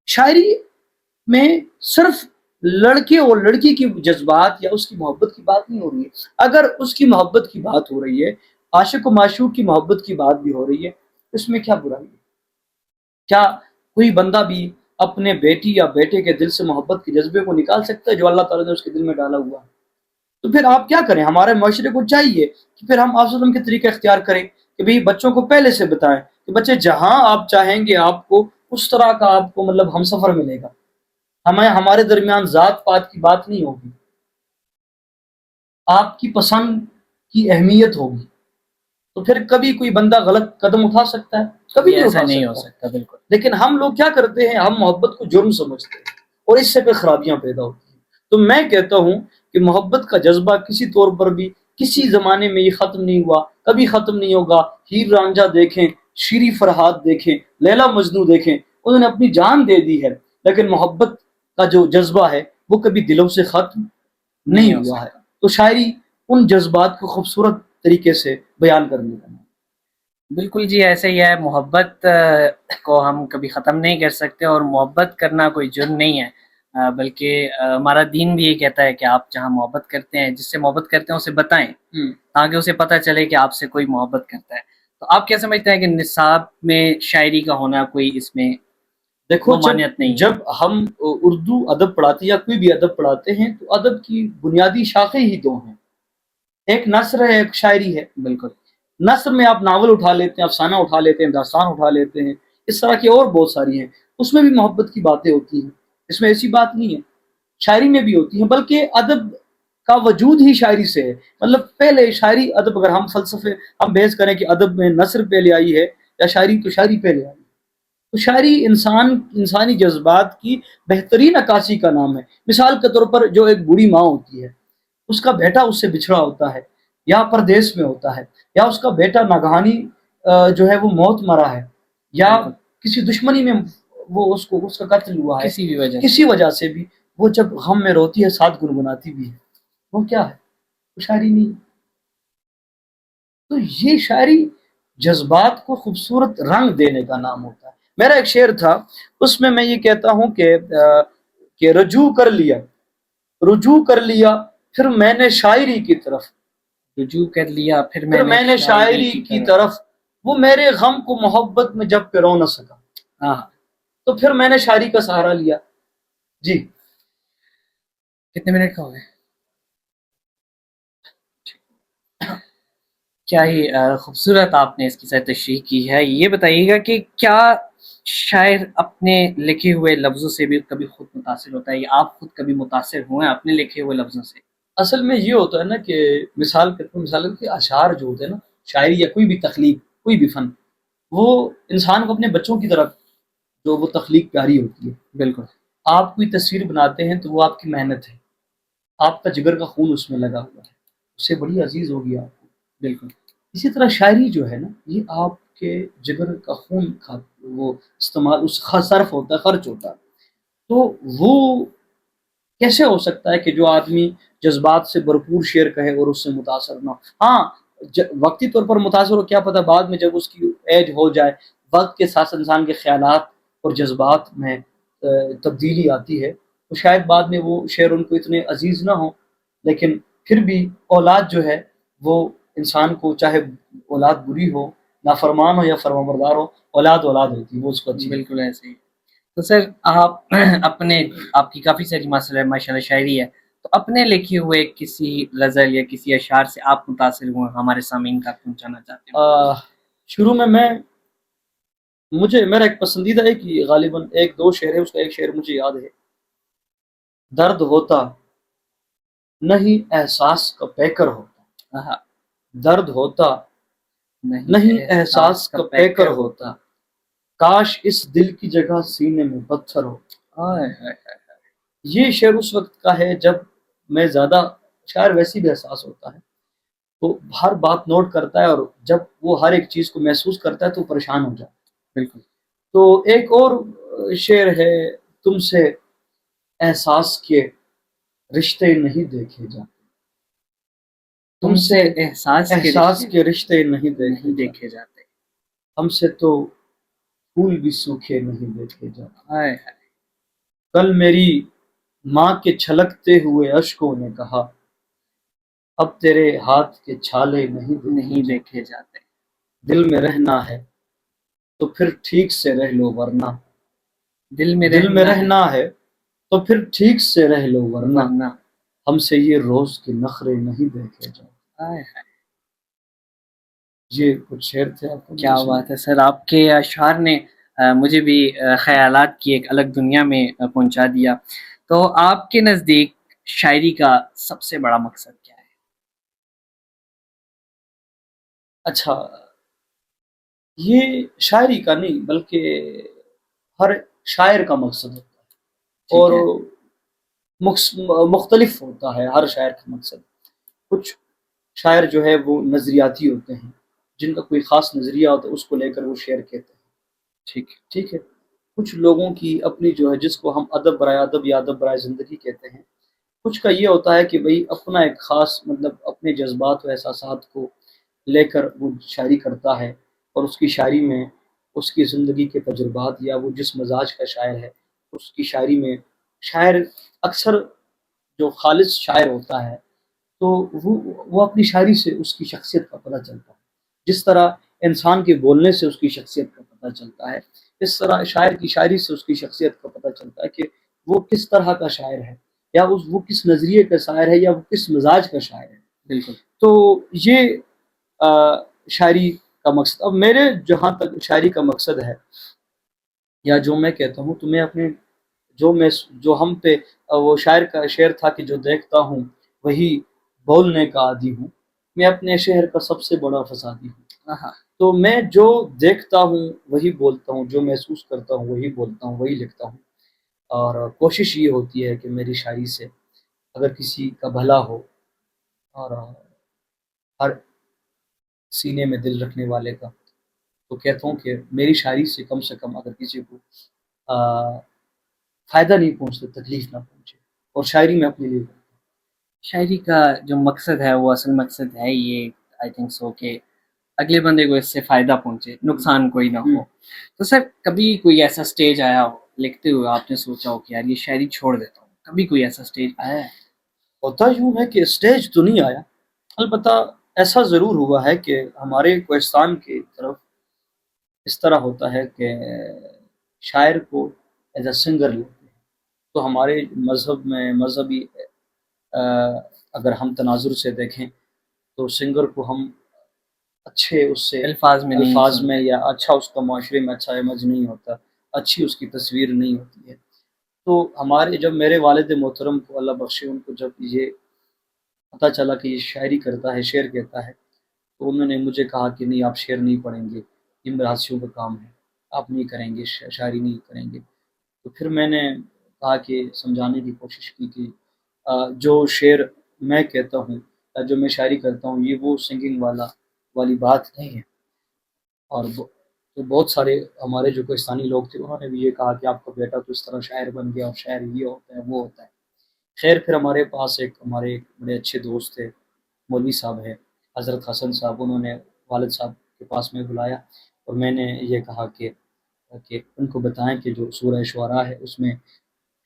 شاعری میں صرف لڑکے اور لڑکی کی جذبات یا اس کی محبت کی بات نہیں ہو رہی ہے۔ اگر اس کی محبت کی بات ہو رہی ہے، عاشق و معشوق کی محبت کی بات بھی ہو رہی ہے، اس میں کیا برائی ہے؟ کیا کوئی بندہ بھی اپنے بیٹی یا بیٹے کے دل سے محبت کے جذبے کو نکال سکتا ہے جو اللہ تعالیٰ نے اس کے دل میں ڈالا ہوا ہے؟ تو پھر آپ کیا کریں؟ ہمارے معاشرے کو چاہیے کہ پھر ہم آپ صلی اللہ علیہ وسلم کے طریقہ اختیار کریں کہ بھئی بچوں کو پہلے سے بتائیں کہ بچے جہاں آپ چاہیں گے آپ کو اس طرح کا آپ کو مطلب ہم سفر ملے گا، ہمارے درمیان ذات پات کی بات نہیں ہوگی، آپ کی پسند کی اہمیت ہوگی، تو پھر کبھی کوئی بندہ غلط قدم اٹھا سکتا ہے؟ کبھی نہیں ایسا اٹھا نہیں ہو سکتا. سکتا بالکل. لیکن ہم لوگ کیا کرتے ہیں، ہم محبت کو جرم سمجھتے ہیں اور اس سے پھر خرابیاں پیدا ہوتی ہیں. تو میں کہتا ہوں کہ محبت کا جذبہ کسی طور پر بھی کسی زمانے میں یہ ختم نہیں ہوا، کبھی ختم نہیں ہوگا. ہیر رانجھا دیکھیں، شیری فرہاد دیکھیں، لیلا مجنو دیکھیں، انہوں نے اپنی جان دے دی ہے، لیکن محبت کا جو جذبہ ہے وہ کبھی دلوں سے ختم نہیں نہیں ہو ہوا ہے. سکتا. تو شاعری ان جذبات کو خوبصورت طریقے سے بیان کرنے کا. بالکل جی، ایسے ہی ہے. محبت کو ہم کبھی ختم نہیں کر سکتے، اور محبت کرنا کوئی جرم نہیں ہے، بلکہ ہمارا دین بھی یہ کہتا ہے کہ آپ جہاں محبت کرتے ہیں، جس سے محبت کرتے ہیں اسے بتائیں، تاکہ اسے پتہ چلے کہ آپ سے کوئی محبت کرتا ہے. تو آپ کیا سمجھتے ہیں کہ نصاب میں شاعری کا ہونا کوئی اس میں دیکھو، ممانعت نہیں ہے؟ جب ہم اردو ادب پڑھاتے یا کوئی بھی ادب پڑھاتے ہیں تو ادب کی بنیادی شاخیں ہی دو ہیں، ایک نثر ہے، ایک شاعری ہے. بالکل. نثر میں آپ ناول اٹھا لیتے ہیں، افسانہ اٹھا لیتے ہیں، داستان اٹھا لیتے ہیں، اس طرح کی اور بہت ساری ہیں، اس میں بھی محبت کی باتیں ہوتی ہیں، اس میں ایسی بات نہیں ہے. شاعری میں بھی ہوتی ہیں، بلکہ ادب کا وجود ہی شاعری سے ہے. مطلب پہلے شاعری ادب، اگر ہم فلسفے ہم بحث کریں کہ ادب میں نثر پہلے آئی ہے یا شاعری، تو شاعری پہلے آئی. تو شاعری انسانی جذبات کی بہترین عکاسی کا نام ہے. مثال کے طور پر جو ایک بوڑھی ماں ہوتی ہے، اس کا بیٹا اس سے بچھڑا ہوتا ہے یا پردیس میں ہوتا ہے، یا اس کا بیٹا ناگہانی جو ہے وہ موت مرا ہے، یا بالکل. کسی دشمنی میں وہ اس کا قتل ہوا ہے، کسی بھی وجہ سے. کسی وجہ سے بھی وہ جب غم میں روتی ہے ساتھ گنگناتی بھی ہے. وہ کیا ہے؟ وہ شاعری نہیں. تو یہ شاعری جذبات کو خوبصورت رنگ دینے کا نام ہوتا ہے. میرا ایک شعر تھا، اس میں یہ کہتا ہوں کہ رجوع کر لیا پھر میں نے شاعری کی طرف، رجوع کر لیا پھر پھر میں نے شاعری شاعری کی کی طرف. طرف، وہ میرے غم کو محبت میں جب پیرو نہ سکا، ہاں. تو پھر میں نے شاعری کا سہارا لیا. جی. کتنے منٹ کا ہو گئے؟ کیا ہی خوبصورت آپ نے اس کی ساتھ تشریح کی ہے. یہ بتائیے گا کہ کیا شاعر اپنے لکھے ہوئے لفظوں سے بھی کبھی خود متاثر ہوتا ہے، یا آپ خود کبھی متاثر ہوئے ہیں اپنے لکھے ہوئے لفظوں سے؟ اصل میں یہ ہوتا ہے نا کہ مثال کے اشعار جو ہوتے ہیں نا، شاعری یا کوئی بھی تخلیق، کوئی بھی فن، وہ انسان کو اپنے بچوں کی طرف جو وہ تخلیق پیاری ہوتی ہے. بالکل. آپ کوئی تصویر بناتے ہیں تو وہ آپ کی محنت ہے، آپ کا جگر کا خون اس میں لگا ہوا ہے، اس سے بڑی عزیز ہوگی آپ کو. بالکل. اسی طرح شاعری جو ہے نا، یہ آپ کے جگر کا خون کا وہ استعمال، اس کا صرف ہوتا ہے، خرچ ہوتا ہے. تو وہ کیسے ہو سکتا ہے کہ جو آدمی جذبات سے بھرپور شعر کہے اور اس سے متاثر نہ ہو؟ ہاں، وقتی طور پر متاثر ہو، کیا پتہ بعد میں جب اس کی ایج ہو جائے، وقت کے ساتھ انسان کے خیالات اور جذبات میں تبدیلی آتی ہے، تو شاید بعد میں وہ شعر ان کو اتنے عزیز نہ ہوں. لیکن پھر بھی اولاد جو ہے وہ انسان کو، چاہے اولاد بری ہو، نافرمان ہو یا فرمانبردار ہو، اولاد ہوتی ہے، وہ اس کو اچھی. بالکل ایسے ہی. تو سر آپ آپ کی کافی ساری ماشاء اللہ شاعری ہے، تو اپنے لکھے ہوئے کسی غزل یا کسی اشعار سے آپ متاثر ہوئے ہمارے سامعین تک پہنچانا چاہتے ہیں؟ شروع میں میرا ایک پسندیدہ ہے کہ غالباً ایک دو شعر ہے، اس کا ایک شعر مجھے یاد ہے. درد ہوتا نہیں احساس کا پیکر ہوتا، درد ہوتا نہیں احساس کا پیکر ہوتا، کاش اس دل کی جگہ سینے میں پتھر ہو. یہ شعر اس وقت کا ہے جب میں زیادہ، شاعر ویسی بھی احساس ہوتا ہے تو ہر بات نوٹ کرتا ہے، اور جب وہ ہر ایک چیز کو محسوس کرتا ہے تو پریشان ہو جاتا ہے. بالکل. تو ایک اور شعر ہے، تم سے احساس کے رشتے نہیں دیکھے جاتے، تم سے احساس کے رشتے نہیں دیکھے جاتے، ہم سے تو پھول بھی سوکھے نہیں دیکھے جاتے. کل میری ماں کے چھلکتے ہوئے اشکوں نے کہا، اب تیرے ہاتھ کے چھالے نہیں دیکھے جاتے. دل میں رہنا ہے تو پھر ٹھیک سے رہ لو، ورنہ دل میں رہنا ہے تو پھر ٹھیک سے رہ لو، ورنہ ہم سے یہ روز کے نخرے نہیں دیکھے جاتے. یہ کچھ شعر تھے. آپ کو کیا بات ہے سر، آپ کے اشعار نے مجھے بھی خیالات کی ایک الگ دنیا میں پہنچا دیا. تو آپ کے نزدیک شاعری کا سب سے بڑا مقصد کیا ہے؟ اچھا، یہ شاعری کا نہیں بلکہ ہر شاعر کا مقصد ہوتا ہے، ٹھیک ہے، اور مختلف ہوتا ہے ہر شاعر کا مقصد۔ کچھ شاعر جو ہے وہ نظریاتی ہوتے ہیں، جن کا کوئی خاص نظریہ ہوتا ہے، اس کو لے کر وہ شعر کہتے ہیں، ٹھیک ہے، ٹھیک ہے۔ کچھ لوگوں کی اپنی جو ہے، جس کو ہم ادب برائے ادب یا ادب برائے زندگی کہتے ہیں، کچھ کا یہ ہوتا ہے کہ بھئی اپنا ایک خاص مطلب اپنے جذبات و احساسات کو لے کر وہ شاعری کرتا ہے، اور اس کی شاعری میں اس کی زندگی کے تجربات یا وہ جس مزاج کا شاعر ہے، اس کی شاعری میں شاعر اکثر جو خالص شاعر ہوتا ہے تو وہ اپنی شاعری سے اس کی شخصیت کا پتہ چلتا ہے۔ جس طرح انسان کے بولنے سے اس کی شخصیت کا پتہ چلتا ہے، اس طرح شاعر کی شاعری سے اس کی شخصیت کا پتہ چلتا ہے کہ وہ کس طرح کا شاعر ہے، یا وہ کس نظریے کا شاعر ہے، یا وہ کس مزاج کا شاعر ہے۔ بالکل، تو یہ شاعری کا مقصد، اب میرے جہاں تک شاعری کا مقصد ہے یا جو میں کہتا ہوں، تو میں اپنے جو ہم پہ وہ شاعر کا شعر تھا کہ جو دیکھتا ہوں وہی بولنے کا عادی ہوں، میں اپنے شہر کا سب سے بڑا فسادی ہوں۔ ہاں، تو میں جو دیکھتا ہوں وہی بولتا ہوں، جو محسوس کرتا ہوں وہی بولتا ہوں، وہی لکھتا ہوں، اور کوشش یہ ہوتی ہے کہ میری شاعری سے اگر کسی کا بھلا ہو، اور ہر سینے میں دل رکھنے والے کا، تو کہتا ہوں کہ میری شاعری سے کم اگر کسی کو فائدہ نہیں پہنچتا، تکلیف نہ پہنچے، اور شاعری میں اپنے لیے کرتا شاعری کا جو مقصد ہے وہ اصل مقصد ہے یہ، آئی تھنک سو، کہ اگلے بندے کو اس سے فائدہ پہنچے، نقصان کوئی نہ ہوں۔ ہو۔ تو سر کبھی کوئی ایسا سٹیج آیا ہو لکھتے ہوئے آپ نے سوچا ہو کہ یار یہ شاعری چھوڑ دیتا ہوں، کبھی کوئی ایسا سٹیج آیا ہے؟ ہوتا یوں ہے کہ اسٹیج تو نہیں آیا، البتہ ایسا ضرور ہوا ہے کہ ہمارے کوہستان کی طرف اس طرح ہوتا ہے کہ شاعر کو ایز اے سنگر لیتے ہیں۔ تو ہمارے مذہب میں مذہبی اگر ہم تناظر سے دیکھیں تو سنگر کو ہم اچھے اس سے الفاظ میں نہیں الفاظ میں، سنتے؟ یا اچھا اس کا معاشرے میں اچھا امیج نہیں ہوتا، اچھی اس کی تصویر نہیں ہوتی ہے۔ تو ہمارے جب میرے والد محترم کو اللہ بخشے، ان کو جب یہ پتہ چلا کہ یہ شاعری کرتا ہے، شعر کہتا ہے، تو انہوں نے مجھے کہا کہ نہیں، آپ شعر نہیں پڑھیں گے، یہ مراسیوں کا کام ہے، آپ نہیں کریں گے، شاعری نہیں کریں گے۔ تو پھر میں نے کہا کہ سمجھانے کی کوشش کی کہ جو شعر میں کہتا ہوں یا جو میں شاعری کرتا ہوں، یہ وہ سنگنگ والی بات نہیں ہے۔ اور تو بہت سارے ہمارے جو کوہستانی لوگ تھے، انہوں نے بھی یہ کہا کہ آپ کا بیٹا تو اس طرح شاعر بن گیا، اور شاعر یہ ہوتا ہے وہ ہوتا ہے۔ خیر، پھر ہمارے پاس ہمارے ایک بڑے اچھے دوست تھے، مولوی صاحب ہے، حضرت حسن صاحب، انہوں نے والد صاحب کے پاس میں بلایا، اور میں نے یہ کہا کہ ان کو بتائیں کہ جو سورہ شعراء ہے اس میں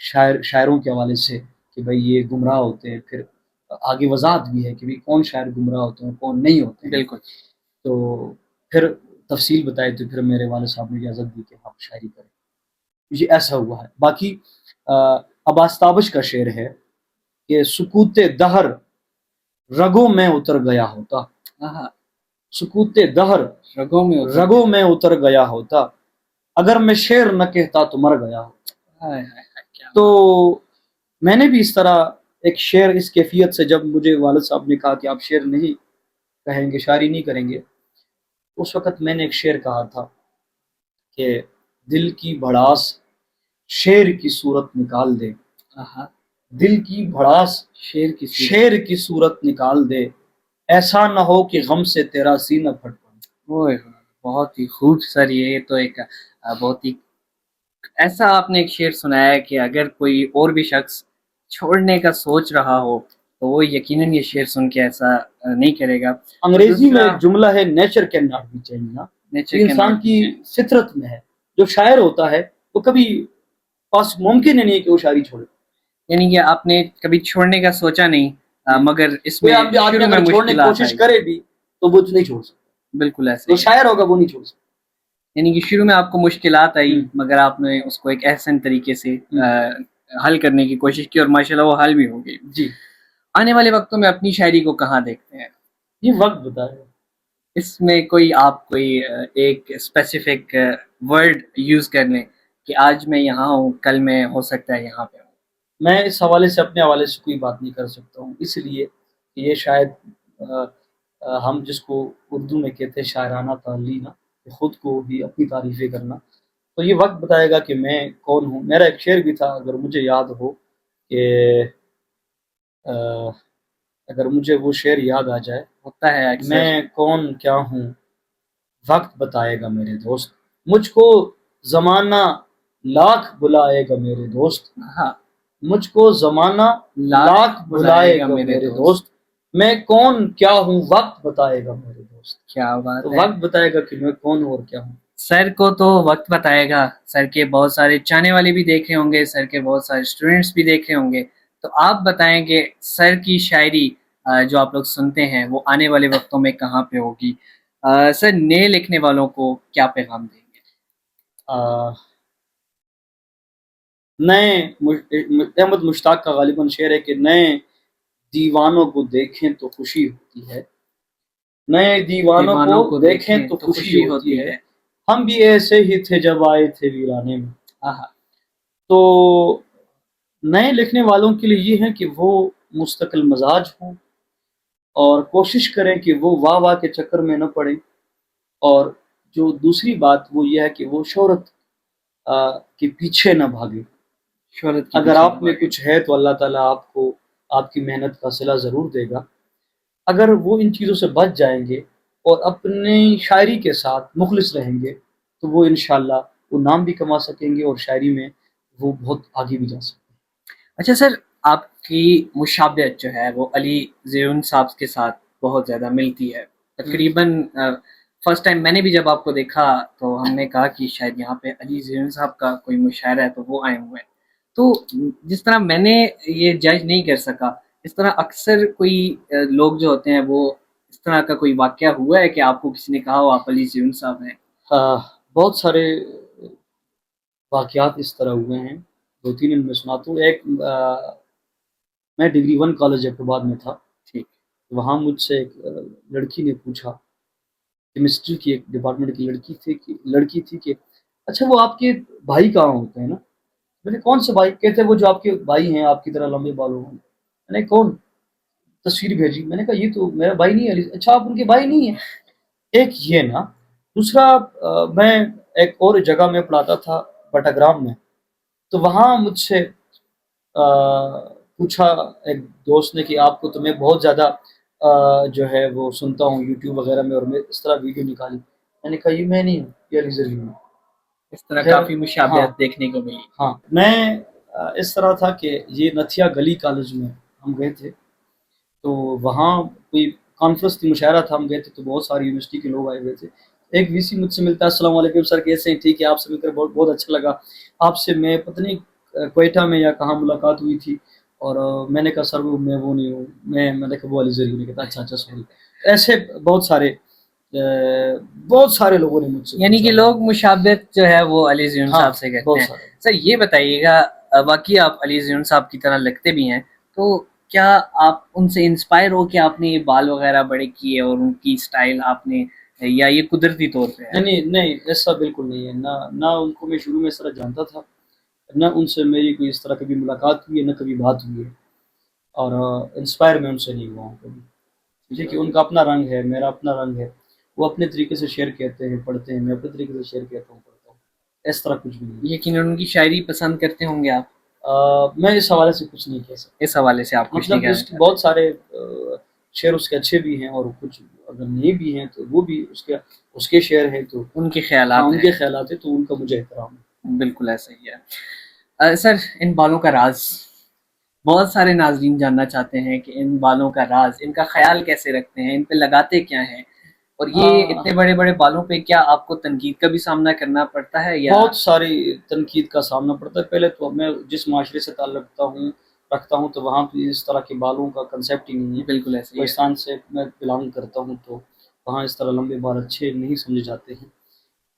شاعروں کے حوالے سے کہ بھئی یہ گمراہ ہوتے ہیں، پھر آگے وضاحت بھی ہے کہ بھئی کون شاعر گمراہ ہوتے ہیں کون نہیں ہوتے ہیں۔ بالکل، تو پھر تفصیل بتائی، تو پھر میرے والد صاحب نے اجازت دی کہ آپ شاعری کریں۔ یہ ایسا ہوا ہے۔ باقی عباس تابش کا شعر ہے کہ سکوت دہر رگوں میں اتر گیا ہوتا، ہاں، سکوت دہر رگوں رگوں میں اتر گیا ہوتا، اگر میں شعر نہ کہتا تو مر گیا ہوتا۔ ہائے ہائے ہائے، کیا تو بات! میں نے بھی اس طرح ایک شعر اس کیفیت سے، جب مجھے والد صاحب نے کہا کہ آپ شعر نہیں کہیں گے، شاعری نہیں کریں گے، اس وقت میں نے ایک شعر کہا تھا کہ دل کی بھڑاس شعر کی صورت نکال دے، ہاں، دل کی بھڑاس شعر کی صورت، شعر کی صورت نکال دے، ایسا نہ ہو کہ غم سے تیرا سینہ پھٹ پڑے۔ اوئے ہوئے، بہت ہی خوب سر، یہ تو ایک بہت ہی ایسا آپ نے ایک شعر سنایا ہے کہ اگر کوئی اور بھی شخص چھوڑنے کا سوچ رہا ہو تو وہ یقیناً یہ شعر سن کے ایسا نہیں کرے گا۔ اور انگریزی میں دوسرا، ایک جملہ ہے، nature can not be change, نا، نیچر یہ کے انسان ناٹ کی فطرت میں ہے۔ جو شاعر ہوتا ہے وہ کبھی پاس ممکن ہی نہیں ہے کہ وہ شاعری چھوڑے۔ یعنی کہ آپ نے کبھی چھوڑنے کا سوچا نہیں، مگر اس کوئی میں آدمی شروع میں اگر چھوڑنے کی مشکلات کوشش آئی۔ کرے بھی تو وہ نہیں چھوڑ سکتا، بالکل ایسے جو ہی، شاعر ہوگا وہ نہیں چھوڑ سکتا۔ یعنی کہ شروع میں آپ کو مشکلات آئی، ہوں، مگر آپ نے اس کو ایک احسن طریقے سے ہوں، حل کرنے کی کوشش کی، اور ماشاءاللہ وہ حل بھی ہو گئی۔ جی، آنے والے وقتوں میں اپنی شاعری کو کہاں دیکھتے ہیں؟ یہ وقت بتا ہے۔ اس میں کوئی ایک اسپیسیفک ورڈ یوز کر لیں کہ آج میں یہاں ہوں، کل میں ہو سکتا ہے یہاں پہ ہوں؟ میں اس حوالے سے اپنے حوالے سے کوئی بات نہیں کر سکتا ہوں، اس لیے کہ یہ شاید ہم جس کو اردو میں کہتے ہیں شاعرانہ تعلینا، خود کو بھی اپنی تعریفیں کرنا، تو یہ وقت بتائے گا کہ میں کون ہوں۔ میرا ایک شعر بھی تھا، اگر مجھے یاد ہو کہ آ، اگر مجھے وہ شعر یاد آ جائے، ہوتا ہے اکثر۔ میں کون کیا ہوں وقت بتائے گا میرے دوست، مجھ کو زمانہ لاکھ بلائے گا میرے دوست، ہاں، مجھ کو زمانہ لاکھ بلائے گا میرے دوست، میں کون کیا ہوں وقت بتائے گا میرے دوست۔ کیا بات تو ہے، وقت بتائے گا کہ میں کون ہوں اور کیا ہوں۔ سر کو تو وقت بتائے گا، سر کے بہت سارے چاہنے والے بھی دیکھ رہے ہوں گے، سر کے بہت سارے اسٹوڈنٹس بھی دیکھ رہے ہوں گے، تو آپ بتائیں کہ سر کی شاعری جو آپ لوگ سنتے ہیں وہ آنے والے وقتوں میں کہاں پہ ہوگی؟ سر نئے لکھنے والوں کو کیا پیغام دیں گے؟ آ، نئے احمد مشتاق کا غالباً شعر ہے کہ نئے دیوانوں کو دیکھیں تو خوشی ہوتی ہے، نئے دیوانوں کو دیکھیں تو خوشی ہوتی ہے، ہم بھی ایسے ہی تھے جب آئے تھے ویرانے میں۔ آہا، تو نئے لکھنے والوں کے لیے یہ ہے کہ وہ مستقل مزاج ہوں اور کوشش کریں کہ وہ واہ واہ کے چکر میں نہ پڑیں، اور جو دوسری بات وہ یہ ہے کہ وہ شہرت کے پیچھے نہ بھاگیں۔ شہرت کی اگر آپ میں کچھ ہے تو اللہ تعالیٰ آپ کو آپ کی محنت کا صلہ ضرور دے گا۔ اگر وہ ان چیزوں سے بچ جائیں گے اور اپنی شاعری کے ساتھ مخلص رہیں گے تو وہ انشاءاللہ وہ نام بھی کما سکیں گے اور شاعری میں وہ بہت آگے بھی جا سکیں گے۔ اچھا سر، آپ کی مشابہت جو ہے وہ علی زیون صاحب کے ساتھ بہت زیادہ ملتی ہے تقریباً۔ فرسٹ ٹائم میں نے بھی جب آپ کو دیکھا تو ہم نے کہا کہ شاید یہاں پہ علی زیون صاحب کا کوئی مشاعرہ ہے تو وہ آئے ہوئے ہیں۔ تو جس طرح میں نے یہ جج نہیں کر سکا، اس طرح اکثر کوئی لوگ جو ہوتے ہیں وہ اس طرح کا کوئی واقعہ ہوا ہے کہ آپ کو کسی نے کہا ہو آپ علی زیون صاحب ہیں؟ بہت سارے واقعات اس طرح ہوئے ہیں، دو تین ان میں سناتا ہوں۔ ایک میں ڈگری 1 کالج جیکٹ آباد میں تھا، ٹھیک، وہاں مجھ سے ایک لڑکی نے پوچھا، کیمسٹری کی ایک ڈپارٹمنٹ کی لڑکی تھی کہ اچھا وہ آپ کے بھائی کہاں ہوتے ہیں نا؟ میں نے کون سے بھائی؟ کہتے وہ جو آپ کے بھائی ہیں آپ کی طرح لمبے بالوں ہیں۔ میں نے کون؟ تصویر بھیجی، میں نے کہا یہ تو میرا بھائی نہیں ہے۔ اچھا آپ ان کے بھائی نہیں ہیں؟ ایک یہ نا، دوسرا میں ایک اور جگہ میں پڑھاتا تھا بٹاگرام میں، تو وہاں مجھ سے پوچھا ایک دوست نے کہ آپ کو تو میں بہت زیادہ جو ہے وہ سنتا ہوں یوٹیوب وغیرہ میں، اور میں اس طرح ویڈیو نکالی۔ میں نے کہا یہ میں نہیں ہوں، یہ علی زرین ہوں۔ اس طرح کافی مشابہت دیکھنے کو ملی۔ ہاں، میں اس طرح تھا کہ یہ نتھیا گلی کالج میں ہم گئے تھے، تو وہاں کوئی کانفرنس تھی، مشاعرہ تھا، ہم گئے تھے تو بہت ساری یونیورسٹی کے لوگ آئے ہوئے تھے۔ ایک وی سی مجھ سے ملتا ہے، السلام علیکم سر کیسے ہیں؟ ٹھیک ہے، آپ سے مل کر بہت بہت اچھا لگا، آپ سے میں پتہ نہیں کوئٹہ میں یا کہاں ملاقات ہوئی تھی، اور میں نے کہا سر میں وہ نہیں ہوں، میں نے کہا وہ علی زرین نے کہا اچھا سوری۔ ایسے بہت سارے لوگوں نے مجھ سے، یعنی کہ لوگ مشابہت جو ہے وہ علی زیون صاحب سے کرتے ہیں۔ سر یہ بتائیے گا، باقی آپ علی زیون صاحب کی طرح لگتے بھی ہیں، تو کیا آپ ان سے انسپائر ہو کہ آپ نے یہ بال وغیرہ بڑے کیے اور ان کی سٹائل آپ نے، یا یہ قدرتی طور پہ ہے؟ نہیں ایسا بالکل نہیں ہے، نہ ان کو میں شروع میں اس طرح جانتا تھا، نہ ان سے میری کوئی اس طرح کبھی ملاقات ہوئی ہے، نہ کبھی بات ہوئی ہے، اور انسپائر میں ان سے نہیں ہوا ہوں کبھی۔ مجھے کہ ان کا اپنا رنگ ہے، میرا اپنا رنگ ہے، وہ اپنے طریقے سے شعر کہتے ہیں پڑھتے ہیں، میں اپنے طریقے سے شعر کہتا ہوں پڑھتا ہوں، اس طرح کچھ بھی نہیں۔ یقیناً ان کی شاعری پسند کرتے ہوں گے آپ؟ میں اس حوالے سے کچھ نہیں کہہ سکتا، اس حوالے سے آپ کچھ نہیں کہہ سکتے؟ بہت سارے شعر اس کے اچھے بھی ہیں، اور کچھ اگر نہیں بھی ہیں تو وہ بھی اس کے شعر ہیں، تو ان کے خیالات ہیں تو ان کا مجھے احترام ہے۔ بالکل ایسا ہی ہے۔ سر ان بالوں کا راز بہت سارے ناظرین جاننا چاہتے ہیں کہ ان بالوں کا راز، ان کا خیال کیسے رکھتے ہیں، ان پہ لگاتے کیا ہیں، اور یہ اتنے بڑے بڑے بالوں پہ کیا آپ کو تنقید کا بھی سامنا کرنا پڑتا ہے یا؟ بہت ساری تنقید کا سامنا پڑتا ہے۔ پہلے تو میں جس معاشرے سے تعلق رکھتا ہوں تو وہاں پہ اس طرح کے بالوں کا کنسیپٹ ہی نہیں ہے۔ بالکل ایسے ہی ہے۔ پاکستان سے میں بلانگ کرتا ہوں تو وہاں اس طرح لمبے بال اچھے نہیں سمجھے جاتے ہیں۔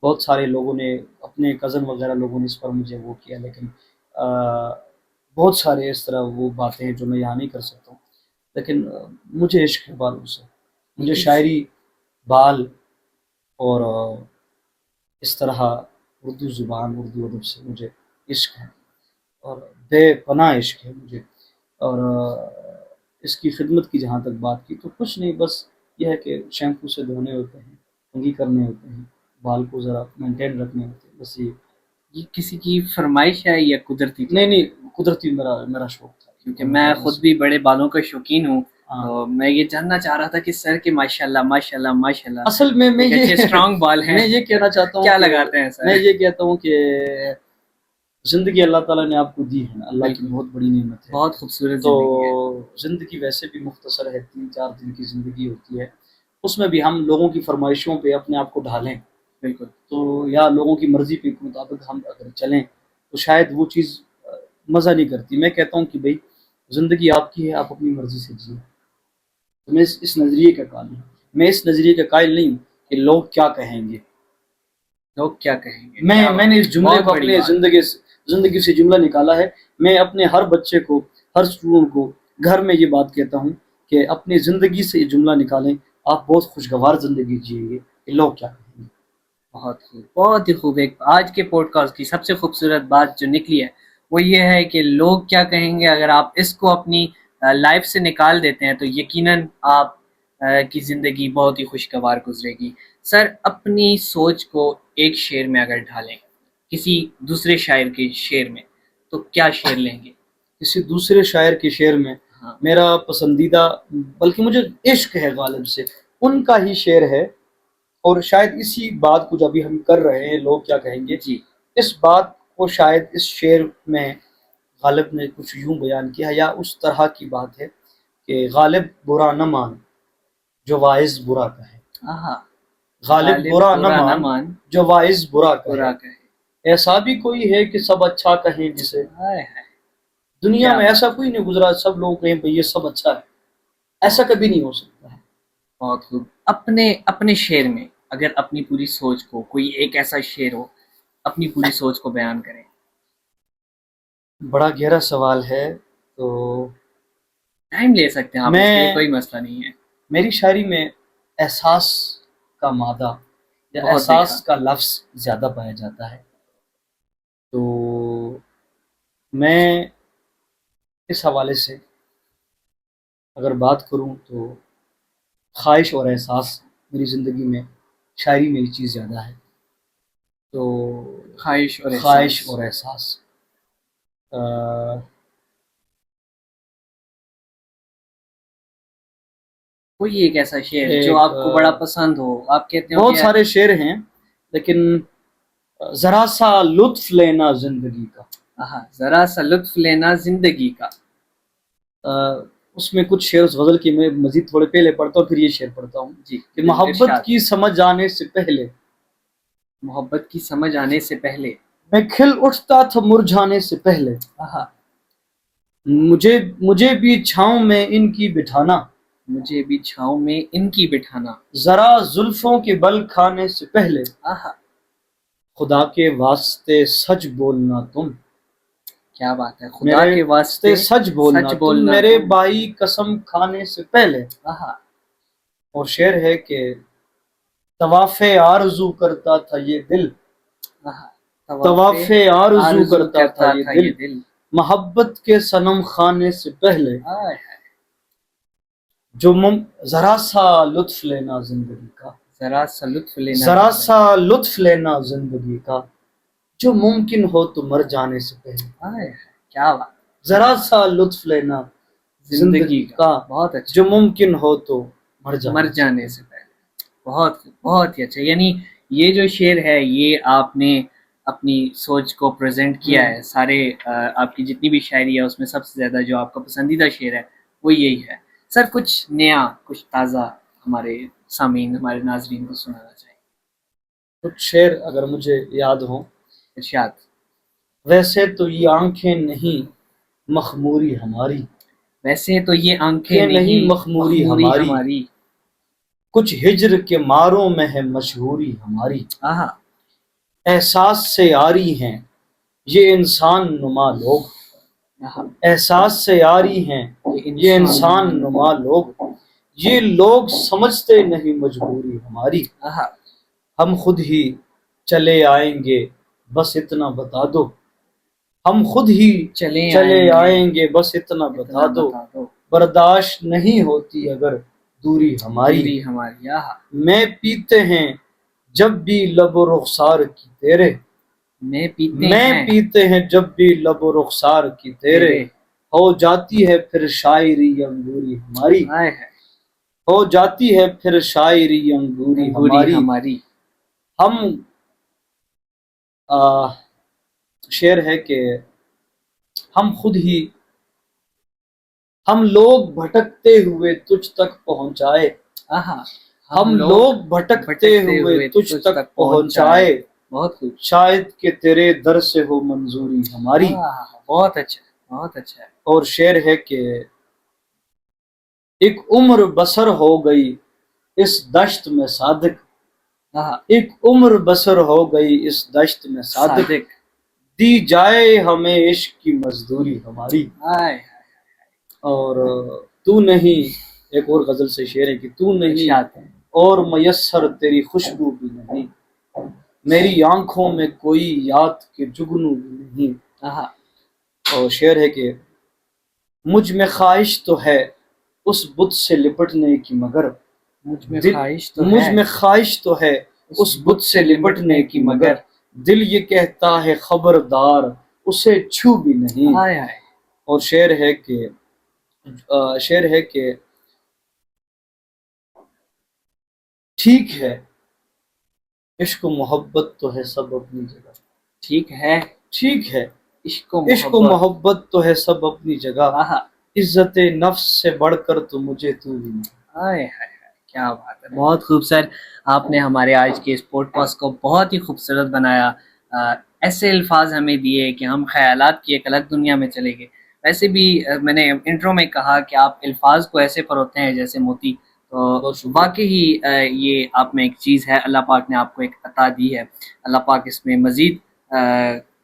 بہت سارے لوگوں نے، اپنے کزن وغیرہ لوگوں نے اس پر مجھے وہ کیا، لیکن بہت سارے اس طرح وہ باتیں ہیں جو میں یہاں نہیں کر سکتا ہوں، لیکن مجھے عشق ہے بالوں سے، مجھے شاعری، بال، اور اس طرح اردو زبان، اردو ادب سے مجھے عشق ہے، اور بے پناہ عشق ہے مجھے۔ اور اس کی خدمت کی جہاں تک بات کی تو کچھ نہیں، بس یہ ہے کہ شیمپو سے دھونے ہوتے ہیں، کنگھی کرنے ہوتے ہیں، بال کو ذرا مینٹین رکھنے ہوتے ہیں، بس یہ کسی کی فرمائش ہے یا قدرتی؟ نہیں قدرتی میرا شوق تھا، کیونکہ میں خود بھی بڑے بالوں کا شوقین ہوں، ہاں۔ تو میں یہ جاننا چاہ رہا تھا کہ سر کے ماشاءاللہ ماشاءاللہ ماشاءاللہ اصل میں یہ اسٹرانگ بال ہیں، میں یہ کہنا چاہتا ہوں کیا لگاتے ہیں سر؟ میں یہ کہتا ہوں کہ زندگی اللہ تعالیٰ نے آپ کو دی ہے، اللہ کی بہت بڑی نعمت ہے، بہت خوبصورت تو زندگی ہے۔ زندگی ویسے بھی مختصر ہے، 3-4 دن کی زندگی ہوتی ہے، اس میں بھی ہم لوگوں کی فرمائشوں پہ اپنے آپ کو ڈھالیں، بالکل، تو یا لوگوں کی مرضی کے مطابق ہم اگر چلیں تو شاید وہ چیز مزہ نہیں کرتی۔ میں کہتا ہوں کہ بھئی زندگی آپ کی ہے، آپ اپنی مرضی سے جئیں۔ تو میں اس نظریے کا قائل ہوں، میں اس نظریے کا قائل نہیں ہوں کہ لوگ کیا کہیں گے، لوگ کیا کہیں گے۔ میں نے اس جملے کو اپنے زندگی سے جملہ نکالا ہے۔ میں اپنے ہر بچے کو، ہر اسٹوڈنٹ کو گھر میں یہ بات کہتا ہوں کہ اپنی زندگی سے یہ جملہ نکالیں، آپ بہت خوشگوار زندگی جئیں گے، کہ لوگ کیا کہیں گے۔ بہت خوب، بہت ہی خوب۔ ایک آج کے پوڈ کاسٹ کی سب سے خوبصورت بات جو نکلی ہے وہ یہ ہے کہ لوگ کیا کہیں گے۔ اگر آپ اس کو اپنی لائف سے نکال دیتے ہیں تو یقیناً آپ کی زندگی بہت ہی خوشگوار گزرے گی۔ سر، اپنی سوچ کو ایک شعر میں اگر ڈھالیں، کسی دوسرے شاعر کے شعر میں، تو کیا شعر لیں گے؟ کسی دوسرے شاعر کے شعر میں ہاں، میرا پسندیدہ، بلکہ مجھے عشق ہے غالب سے، ان کا ہی شعر ہے، اور شاید اسی بات کو جو ابھی ہم کر رہے ہیں لوگ کیا کہیں گے، جی، اس بات کو شاید اس شعر میں غالب نے کچھ یوں بیان کیا، یا اس طرح کی بات ہے کہ غالب برا نہ مان جو واعظ برا کہے، آہا، غالب برا نہ مان جو واعظ برا کہے، ایسا بھی کوئی ہے کہ سب اچھا کہیں جسے، ہائے ہائے، دنیا کیا میں ایسا کوئی نہیں گزرا سب لوگ کہیں بھئی یہ سب اچھا ہے، ایسا کبھی نہیں ہو سکتا ہے۔ بہت خوب۔ اپنے شعر میں اگر اپنی پوری سوچ کو، کوئی ایک ایسا شعر ہو، اپنی پوری سوچ کو بیان کریں۔ بڑا گہرا سوال ہے، تو ٹائم لے سکتے ہیں آپ، اس کے لیے کوئی مسئلہ نہیں ہے۔ میری شاعری میں احساس کا مادہ یا بہت احساس دیکھا، کا لفظ زیادہ پایا جاتا ہے، تو میں اس حوالے سے اگر بات کروں تو خواہش اور احساس میری زندگی میں، شاعری میں یہ چیز زیادہ ہے، تو خواہش اور خواہش احساس۔ اور احساس۔ کوئی ایک ایسا شعر جو آپ کو بڑا پسند ہو، آپ کہتے ہو بہت کہ سارے شعر ہیں، لیکن ذرا سا لطف لینا زندگی کا، ذرا سا لطف لینا زندگی کا، اس میں کچھ شعر اس غزل کی میں مزید تھوڑے پہلے پڑھتا ہوں، پھر یہ شعر پڑھتا ہوں جی، کہ محبت ارشاد۔ کی سمجھ آنے سے پہلے محبت کی سمجھ آنے سے پہلے، میں کھل اٹھتا تھا مرجھانے سے پہلے، آہا، مجھے بھی چھاؤں میں ان کی بٹھانا، مجھے بھی چھاؤں میں ان کی بٹھانا، ذرا زلفوں کے بل کھانے سے پہلے، آہا، خدا کے واسطے سچ بولنا تم، کیا بات ہے، خدا کے واسطے سچ بولنا تم، میرے بھائی قسم کھانے سے پہلے۔ آہا، اور شعر ہے کہ طواف آرزو کرتا تھا یہ دل، آہا، طواف آرزو کرتا تھا یہ یہ دل، محبت کے صنم خانے سے پہلے، آئے، جو ذرا سا لطف لینا زندگی کا، ذرا سا لطف لینا، ذرا سا لطف لینا زندگی کا، جو ممکن ہو تو مر جانے سے پہلے، آئے، کیا بات، ذرا سا لطف لینا زندگی کا، بہت اچھا، جو ممکن ہو تو مر جانے سے پہلے۔ بہت ہی اچھا، یعنی یہ جو شعر ہے یہ آپ نے اپنی سوچ کو پریزنٹ کیا ہے، سارے آپ کی جتنی بھی شاعری ہے اس میں سب سے زیادہ جو آپ کا پسندیدہ شعر ہے وہ یہی ہے۔ سر، کچھ نیا، کچھ تازہ ہمارے سامعین، ہمارے ناظرین کو سنانا چاہیے۔ کچھ شعر اگر مجھے یاد ہوں، ارشاد۔ ویسے تو یہ آنکھیں نہیں مخموری ہماری، ویسے تو یہ آنکھیں نہیں مخموری ہماری، کچھ ہجر کے ماروں میں ہے مشہوری ہماری، آہا، احساس سے آری ہیں یہ انسان نما لوگ، آہا، احساس سے آری ہیں یہ انسان نما لوگ، یہ لوگ سمجھتے نہیں مجبوری ہماری، آہا، ہم خود ہی چلے آئیں گے بس اتنا بتا دو، ہم خود ہی چلے آئیں گے بس اتنا بتا دو، برداشت نہیں ہوتی اگر دوری ہماری. دوری ہماری. آہا. میں پیتے ہیں جب بھی لب و رخسار کی تیرے. میں پیتے میں ہیں پیتے ہیں جب بھی لب و رخسار کی تیرے. ہو جاتی ہے پھر شاعری انگوری ہماری. ہائے ہائے. ہو جاتی ہے پھر شاعری انگوری انگوری ہماری. ہماری. ہم شعر ہے کہ ہم خود ہی ہم لوگ بھٹکتے ہوئے تجھ تک پہنچائے. آہا. ہم لوگ بھٹکتے ہوئے تجھ تک پہنچائے. بہت خوب. شاید کہ تیرے در سے ہو منظوری ہماری. آہا. بہت اچھا بہت اچھا ہے. اور شعر ہے کہ ایک عمر بسر ہو گئی اس دشت میں صادق. آہا. ایک عمر بسر ہو گئی اس دشت میں صادق. صادق. دی جائے ہمیں عشق کی مزدوری ہماری. ہائے. اور تو نہیں، ایک اور غزل سے شعر ہے کہ تو نہیں ارشاد ہے. اور میسر تیری خوشبو بھی نہیں. میری آنکھوں میں کوئی یاد کے جگنو بھی نہیں. آہا. اور شعر ہے کہ مجھ میں خواہش تو ہے اس بت سے لپٹنے کی مگر مجھ میں دل خواہش تو مجھ ہے میں خواہش تو ہے اس بت سے لپٹنے کی مگر دل یہ کہتا ہے خبردار اسے چھو بھی نہیں. ہائے ہائے. اور شعر ہے کہ ٹھیک ہے عشق و محبت تو ہے سب اپنی جگہ. ٹھیک ہے ٹھیک ہے عشق و عشق و محبت تو ہے سب اپنی جگہ. آہا. عزت نفس سے بڑھ کر تو مجھے تو بھی نہیں. ہائے ہائے. کیا بات ہے. بہت خوبصورت. آپ نے ہمارے آج کے اس پوڈ کاسٹ کو بہت ہی خوبصورت بنایا. ایسے الفاظ ہمیں دیے کہ ہم خیالات کی ایک الگ دنیا میں چلے گئے. ویسے بھی میں نے انٹرو میں کہا کہ آپ الفاظ کو ایسے پروتے ہیں جیسے موتی. تو واقعی یہ آپ میں ایک چیز ہے. اللہ پاک نے آپ کو ایک عطا دی ہے. اللہ پاک اس میں مزید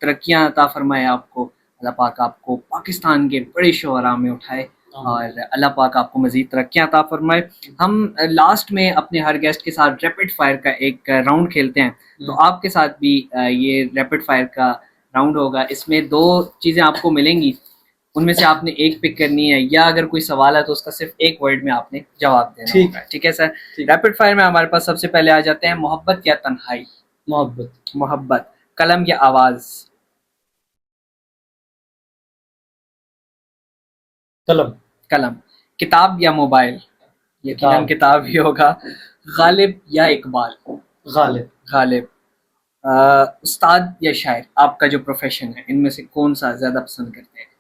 ترقیاں عطا فرمائے آپ کو. اللہ پاک آپ کو پاکستان کے بڑے شعراء میں اٹھائے اور اللہ پاک آپ کو مزید ترقیاں عطا فرمائے. ہم لاسٹ میں اپنے ہر گیسٹ کے ساتھ ریپڈ فائر کا ایک راؤنڈ کھیلتے ہیں. تو آپ کے ساتھ بھی یہ ریپڈ فائر کا راؤنڈ ہوگا. اس میں 2 چیزیں آپ کو ملیں گی. ان میں سے آپ نے ایک پک کرنی ہے یا اگر کوئی سوال ہے تو اس کا صرف ایک ورڈ میں آپ نے جواب دینا ہوگا. ٹھیک ہے سر. ریپڈ فائر میں ہمارے پاس سب سے پہلے آ جاتے ہیں محبت یا تنہائی. محبت. محبت. قلم یا آواز. قلم. قلم. کتاب یا موبائل. یقیناً کتاب ہی ہوگا. غالب یا اقبال. غالب. غالب. استاد یا شاعر. آپ کا جو پروفیشن ہے ان میں سے کون سا زیادہ پسند کرتے ہیں؟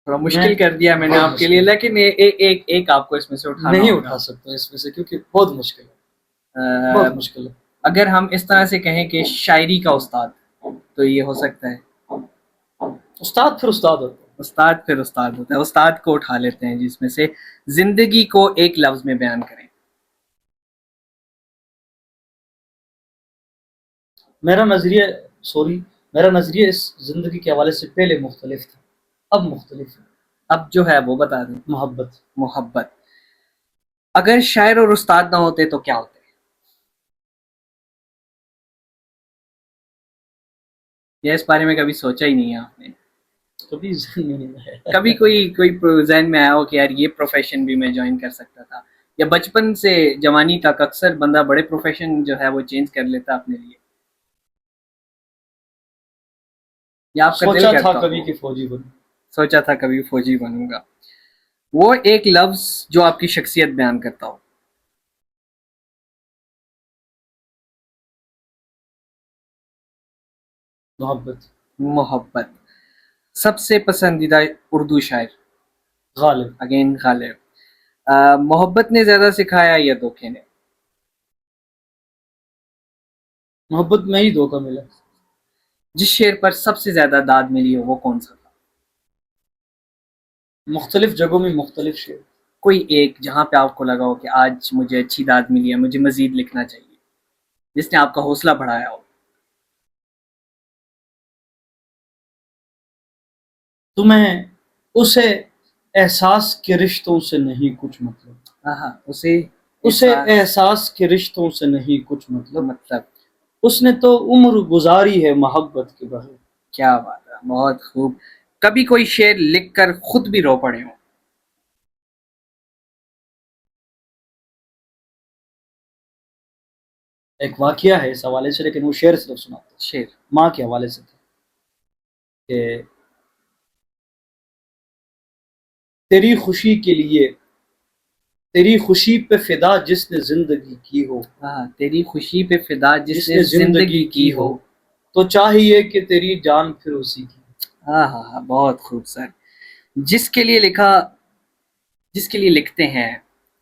تھوڑا مشکل کر دیا میں نے آپ کے لیے لیکن ایک آپ کو اس میں سے اٹھانا نہیں ہوگا. اٹھا سکتا اس میں سے کیونکہ بہت مشکل ہے. بہت مشکل ہے. اگر ہم اس طرح سے کہیں کہ شاعری کا استاد تو یہ ہو سکتا ہے. استاد پھر استاد ہوتا ہے. استاد پھر استاد ہوتا ہے. استاد کو اٹھا لیتے ہیں جس میں سے زندگی کو ایک لفظ میں بیان کریں. میرا نظریہ اس زندگی کے حوالے سے پہلے مختلف تھا، اب مختلف ہے. اب جو ہے وہ بتا دیں. محبت. محبت. اگر شاعر اور استاد نہ ہوتے تو کیا ہوتے؟ یہ اس بارے میں کبھی سوچا ہی نہیں ہے آپ نے؟ کبھی ذہن میں نہیں آیا. کبھی کوئی ذہن میں آیا ہو کہ یار یہ پروفیشن بھی میں جوائن کر سکتا تھا؟ یا بچپن سے جوانی تک اکثر بندہ بڑے پروفیشن جو ہے وہ چینج کر لیتا اپنے لیے. یا آپ کا دل سوچا کرتا تھا ہو؟ کبھی کہ فوجی بنوں. سوچا تھا کبھی فوجی بنوں گا. وہ ایک لفظ جو آپ کی شخصیت بیان کرتا ہو. محبت. محبت. سب سے پسندیدہ اردو شاعر. غالب. اگین غالب. محبت نے زیادہ سکھایا یا دھوکے نے؟ محبت میں ہی دھوکہ ملا. جس شعر پر سب سے زیادہ داد ملی ہو وہ کون سا تھا؟ مختلف جگہوں میں مختلف شعر. کوئی ایک جہاں پہ آپ کو لگا ہو کہ آج مجھے اچھی داد ملی ہے، مجھے مزید لکھنا چاہیے، جس نے آپ کا حوصلہ بڑھایا ہو. تمہیں اسے احساس کے رشتوں سے نہیں کچھ مطلب. اسے احساس کے رشتوں سے نہیں کچھ مطلب. اس نے تو عمر گزاری ہے محبت کے بغیر. کیا بات ہے. بہت خوب. کبھی کوئی شعر لکھ کر خود بھی رو پڑے ہوں؟ ایک واقعہ ہے اس حوالے سے، لیکن وہ شعر صرف سناتا ہوں، شعر ماں کے حوالے سے تھا کہ تیری خوشی کے لیے، تیری خوشی پہ فدا جس نے زندگی کی ہو، تیری خوشی پہ فدا جس نے زندگی کی ہو. تو چاہیے کہ تیری جان پھر اسی کی. ہاں ہاں ہاں، بہت خوب سر. جس کے لیے لکھا، جس کے لیے لکھتے ہیں،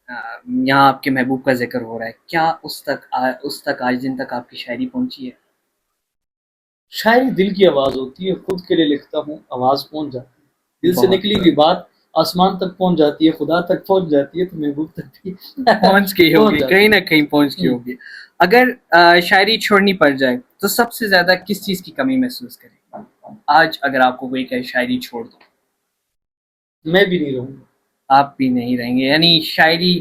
یہاں آپ کے محبوب کا ذکر ہو رہا ہے، کیا اس تک آج دن تک آپ کی شاعری پہنچی ہے؟ شاعری دل کی آواز ہوتی ہے، خود کے لیے لکھتا ہوں، آواز پہنچ جاتی ہے، دل سے بہت نکلی ہوئی بات آسمان تک پہنچ جاتی ہے، خدا تک پہنچ جاتی ہے، تو محبوب تک بھی پہنچ گئی ہوگی، کہیں نہ کہیں پہنچ گئی ہوگی. اگر شاعری چھوڑنی پڑ جائے تو سب سے زیادہ کس چیز کی کمی محسوس کریں؟ آج اگر آپ کو کوئی کہے شاعری چھوڑ دو، میں بھی نہیں رہوں گا. آپ بھی نہیں رہیں گے، یعنی شاعری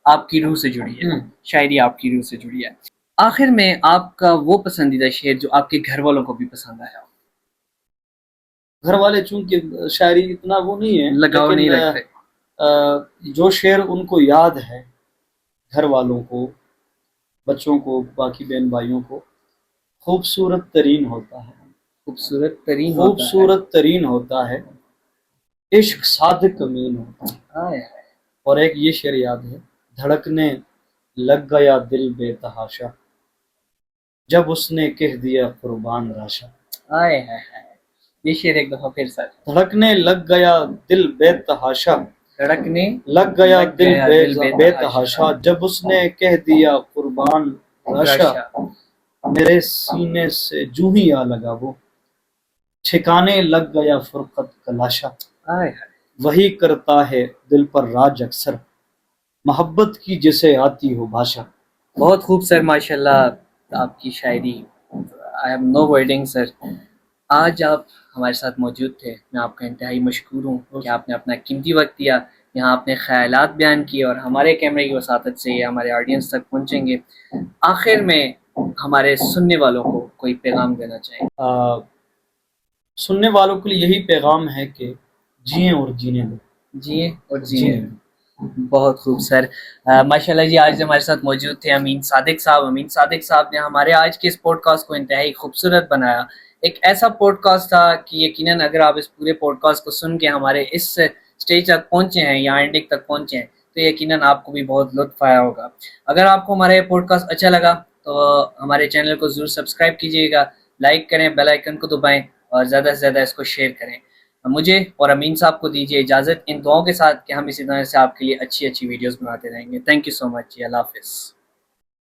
آپ کی روح سے جڑی ہے. شاعری آپ کی روح سے جڑی ہے. آخر میں آپ کا وہ پسندیدہ شعر جو آپ کے گھر والوں کو بھی پسند آیا ہو؟ گھر والے چونکہ شاعری اتنا وہ نہیں ہے، لگاؤ نہیں رکھتے. جو شعر ان کو یاد ہے، گھر والوں کو، بچوں کو، باقی بہن بھائیوں کو، خوبصورت ترین ہوتا ہے، خوبصورت ترین خوبصورت ترین ہوتا ہے، عشق صادق امین ہوتا ہے. اور ایک یہ شعر یاد ہے، دھڑکنے لگ گیا دل بے تحاشا، جب اس نے کہہ دیا قربان راشا. یہ شعر ایک دفعہ پھر سر. دھڑکنے لگ گیا دل بے تحاشا، دھڑکنے لگ گیا دل بے تحاشا، جب اس نے کہہ دیا قربان راشا، میرے سینے سے جو ہی آ لگا وہ، ٹھکانے لگ گیا فرقت کا لاشا. وہی کرتا ہے دل پر راج اکثر، محبت کی جسے آتی ہو بھاشا. بہت خوب سر، ماشاءاللہ آپ کی شاعری، آئی ہیو نو ورڈنگ سر. آج آپ ہمارے ساتھ موجود تھے، میں آپ کا انتہائی مشکور ہوں کہ آپ نے اپنا قیمتی وقت دیا، یہاں اپنے خیالات بیان کیے اور ہمارے کیمرے کی وساطت سے یہ ہمارے آڈینس تک پہنچیں گے. آخر میں ہمارے سننے والوں کو کوئی پیغام دینا چاہیں؟ سننے والوں کے لیے یہی پیغام ہے کہ جئیں اور جینے دو. جئیں اور جینے دو. بہت خوب سر. ماشاءاللہ جی، آج ہمارے ساتھ موجود تھے امین صادق صاحب. امین صادق صاحب نے ہمارے آج کے اس پوڈ کاسٹ کو انتہائی خوبصورت بنایا. ایک ایسا پوڈ کاسٹ تھا کہ یقیناً اگر آپ اس پورے پوڈ کاسٹ کو سن کے ہمارے اس سٹیج تک پہنچے ہیں یا اینڈنگ تک پہنچے ہیں تو یقیناً آپ کو بھی بہت لطف آیا ہوگا. اگر آپ کو ہمارا یہ پوڈ کاسٹ اچھا لگا تو ہمارے چینل کو ضرور سبسکرائب کیجیے گا، لائک کریں، بیل آئیکن کو دبائیں اور زیادہ سے زیادہ اس کو شیئر کریں. مجھے اور امین صاحب کو دیجیے اجازت ان دعاؤں کے ساتھ کہ ہم اسی طرح سے آپ کے لیے اچھی اچھی ویڈیوز بناتے رہیں گے. تھینک یو سو مچ جی. اللہ حافظ.